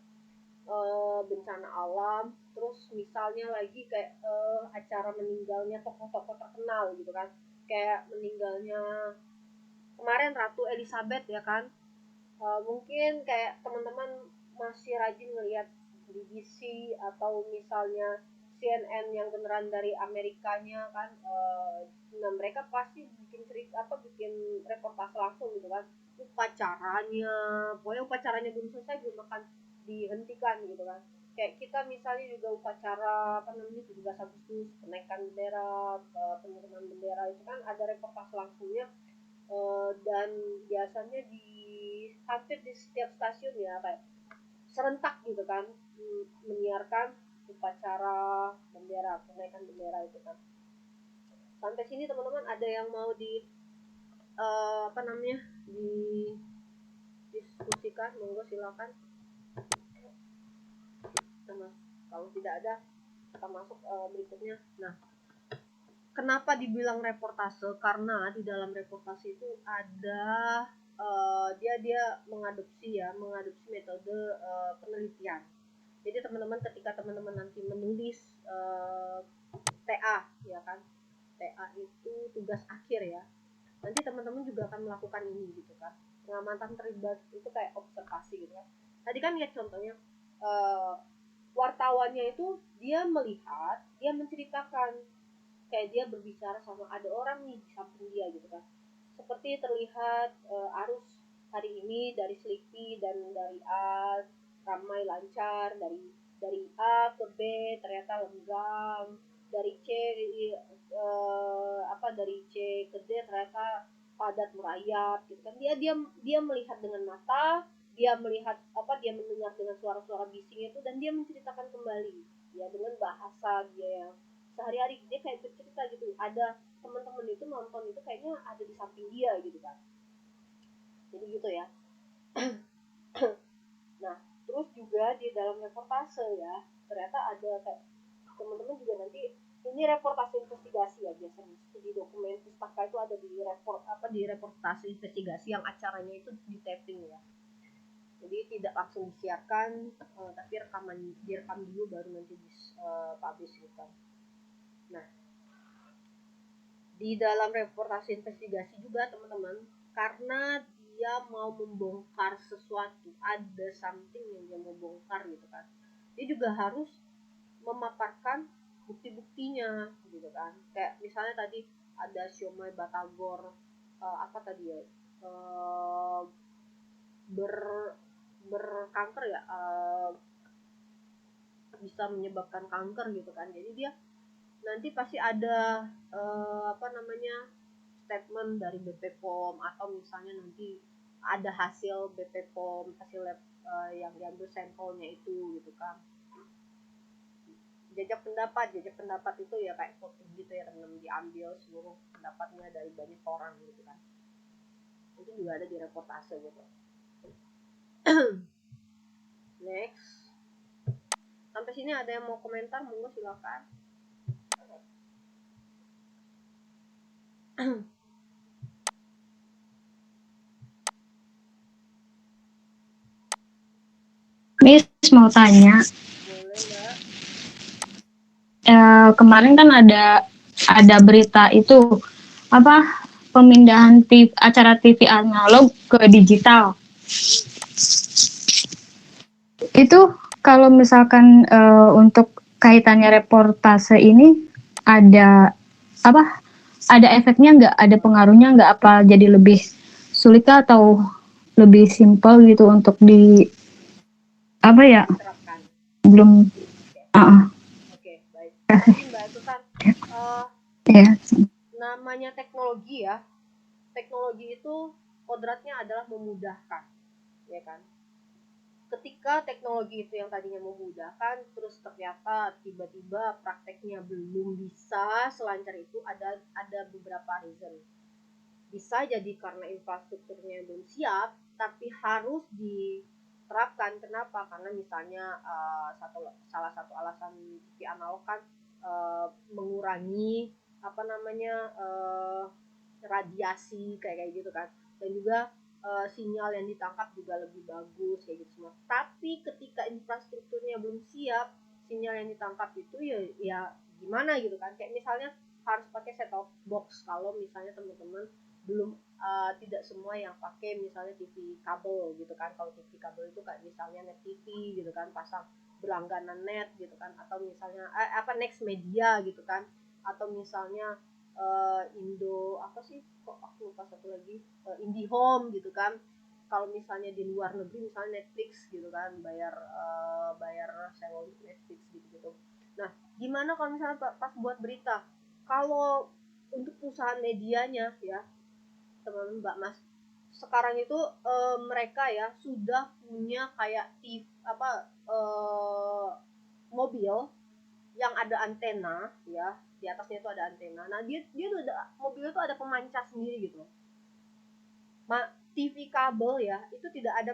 bencana alam, terus misalnya lagi kayak acara meninggalnya tokoh-tokoh terkenal gitu kan, kayak meninggalnya kemarin Ratu Elizabeth ya kan. Mungkin kayak teman-teman masih rajin ngelihat BBC atau misalnya CNN yang beneran dari Amerikanya kan. Nah mereka pasti bikin cerita bikin reportase langsung gitu kan, upacaranya, pokoknya upacaranya belum selesai belum akan dihentikan gitu kan. Kayak kita misalnya juga upacara 17 Agustus, penaikan bendera, penurunan bendera itu kan ada reportase langsungnya. Dan biasanya di hampir di setiap stasiun ya kayak serentak gitu kan, menyiarkan upacara bendera, penaikan bendera itu kan. Sampai sini teman-teman ada yang mau di didiskusikan, monggo silakan. Kalau tidak ada kita masuk berikutnya. Nah, kenapa dibilang reportase? Karena di dalam reportase itu ada dia mengadopsi metode penelitian. Jadi teman-teman ketika teman-teman nanti menulis TA ya kan, TA itu tugas akhir ya. Nanti teman-teman juga akan melakukan ini gitu kan. Pengamatan terlibat itu kayak observasi gitu kan. Tadi kan lihat contohnya wartawannya itu dia melihat, dia menceritakan, kayak dia berbicara sama ada orang nih di samping dia gitu kan. Seperti terlihat arus hari ini dari Sleepy dan dari A ramai lancar, dari A ke B ternyata lenggang, dari C dari C ke D ternyata padat merayap gitu kan. Dia melihat dengan mata, dia melihat dia mendengar dengan suara-suara bising itu, dan dia menceritakan kembali ya dengan bahasa dia yang sehari-hari. Dia kayak bercerita gitu, ada teman-teman itu nonton itu kayaknya ada di samping dia gitu kan. Jadi gitu ya. Nah terus juga di dalam reportase ya ternyata ada kayak teman-teman juga nanti, ini reportase investigasi ya, biasanya studi dokumen pustaka itu ada di reportase investigasi yang acaranya itu di taping ya. Jadi tidak langsung disiarkan, tapi direkam dulu baru nanti publish gitu kan. Nah di dalam reportase investigasi juga teman-teman, karena dia mau membongkar sesuatu, ada something yang dia mau bongkar gitu kan, dia juga harus memaparkan bukti-buktinya gitu kan. Kayak misalnya tadi ada siomay batagor berkanker ya, bisa menyebabkan kanker gitu kan. Jadi dia nanti pasti ada statement dari BP POM, atau misalnya nanti ada hasil BP POM, hasil lab yang diambil sampelnya itu gitu kan. Jajak pendapat itu ya kayak voting gitu ya teman-teman, diambil seluruh pendapatnya dari banyak orang gitu kan. Itu juga ada di reportase gitu. Next, sampai sini ada yang mau komentar, monggo silakan. Miss mau tanya, Boleh ya. Kemarin kan ada berita itu apa pemindahan acara TV analog ke digital. Itu kalau misalkan untuk kaitannya reportase ini ada ada efeknya nggak? Ada pengaruhnya nggak? Apa jadi lebih sulit atau lebih simpel gitu untuk diterapkan? Belum. Oke, baik. Makasih Mbak Susan. Namanya teknologi ya. Teknologi itu kodratnya adalah memudahkan, ya kan? Ketika teknologi itu yang tadinya memudahkan, terus ternyata tiba-tiba prakteknya belum bisa selancar itu, ada beberapa reason. Bisa jadi karena infrastrukturnya belum siap, tapi harus diterapkan. Kenapa? Karena misalnya salah satu alasan TV analog kan mengurangi radiasi kayak gitu kan, dan juga sinyal yang ditangkap juga lebih bagus kayak gitu semua. Tapi ketika infrastrukturnya belum siap, sinyal yang ditangkap itu ya gimana gitu kan? Kayak misalnya harus pakai set top box kalau misalnya teman-teman belum tidak semua yang pakai misalnya TV kabel gitu kan. Kalau TV kabel itu kayak misalnya Net TV gitu kan, pasang berlangganan net gitu kan, atau misalnya Next Media gitu kan, atau misalnya Indo apa sih, kok aku lupa satu lagi, IndiHome gitu kan. Kalau misalnya di luar negeri misalnya Netflix gitu kan, bayar sewa untuk Netflix gitu. Nah, gimana kalau misalnya pas buat berita? Kalau untuk perusahaan medianya ya, teman-teman Mbak Mas, sekarang itu mereka ya sudah punya kayak mobil yang ada antena ya, di atasnya itu ada antena. Nah, dia mobil itu ada pemancar sendiri gitu. TV kabel ya itu tidak ada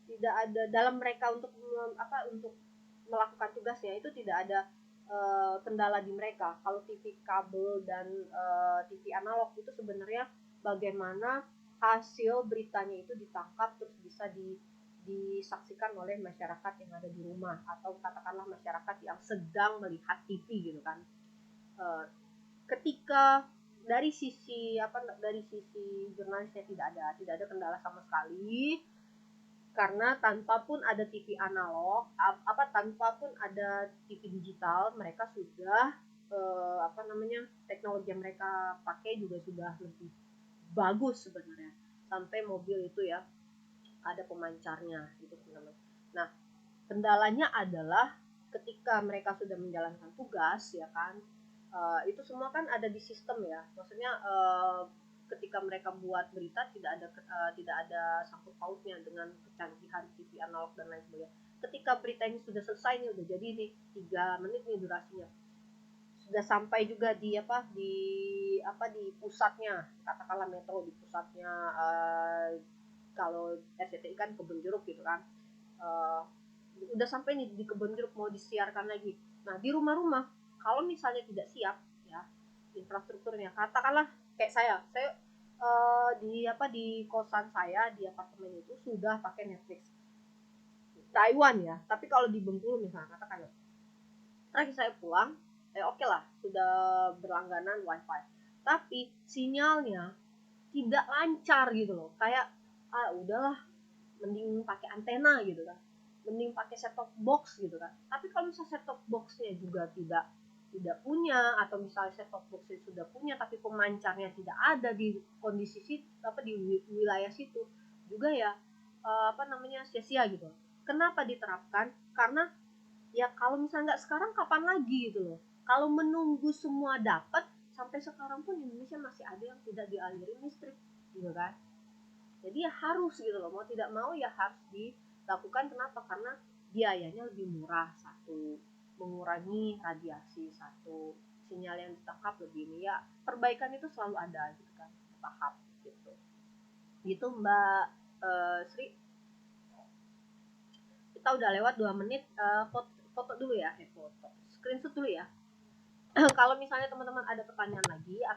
tidak ada dalam mereka untuk melakukan tugasnya, itu tidak ada kendala di mereka. Kalau TV kabel dan TV analog itu sebenarnya bagaimana hasil beritanya itu ditangkap terus bisa disaksikan oleh masyarakat yang ada di rumah, atau katakanlah masyarakat yang sedang melihat TV gitu kan. Ketika dari sisi jurnalisnya tidak ada kendala sama sekali, karena tanpa pun ada TV analog, tanpa pun ada TV digital, mereka sudah teknologi yang mereka pakai juga sudah lebih bagus sebenarnya. Sampai mobil itu ya ada pemancarnya gitu teman-teman. Nah, kendalanya adalah ketika mereka sudah menjalankan tugas ya kan, itu semua kan ada di sistem ya. Maksudnya ketika mereka buat berita tidak ada sangkut pautnya dengan kecanggihan TV analog dan lain sebagainya. Ketika berita ini sudah selesai nih, udah jadi nih 3 menit nih durasinya, sudah sampai juga di pusatnya, katakanlah Metro di pusatnya, kalau RCTI kan Kebun Jeruk gitu kan, udah sampai nih di Kebun Jeruk mau disiarkan lagi. Nah, di rumah-rumah kalau misalnya tidak siap ya infrastrukturnya, katakanlah kayak saya di kosan saya di apartemen itu sudah pakai Netflix Taiwan ya, tapi kalau di Bengkulu misalnya katakan terakhir saya pulang oke lah sudah berlangganan wifi, tapi sinyalnya tidak lancar gitu loh, kayak udahlah mending pakai antena gitu kan, mending pakai set top box gitu kan. Tapi kalau misalnya set top boxnya juga tidak punya, atau misalnya set top boxnya sudah punya tapi pemancarnya tidak ada di kondisi di wilayah situ juga ya sia-sia gitu. Kenapa diterapkan? Karena ya kalau misalnya nggak sekarang kapan lagi gitu loh. Kalau menunggu semua dapat, sampai sekarang pun Indonesia masih ada yang tidak dialirin listrik gitu kan. Jadi ya harus gitu loh, mau tidak mau ya harus dilakukan. Kenapa? Karena biayanya lebih murah, satu, mengurangi radiasi, satu, sinyal yang ditangkap lebih ini ya, perbaikan itu selalu ada gitu kan, tahap gitu. Gitu Mbak Sri. Kita udah lewat 2 menit, foto dulu ya, foto screenshot dulu ya. Kalau misalnya teman-teman ada pertanyaan lagi atau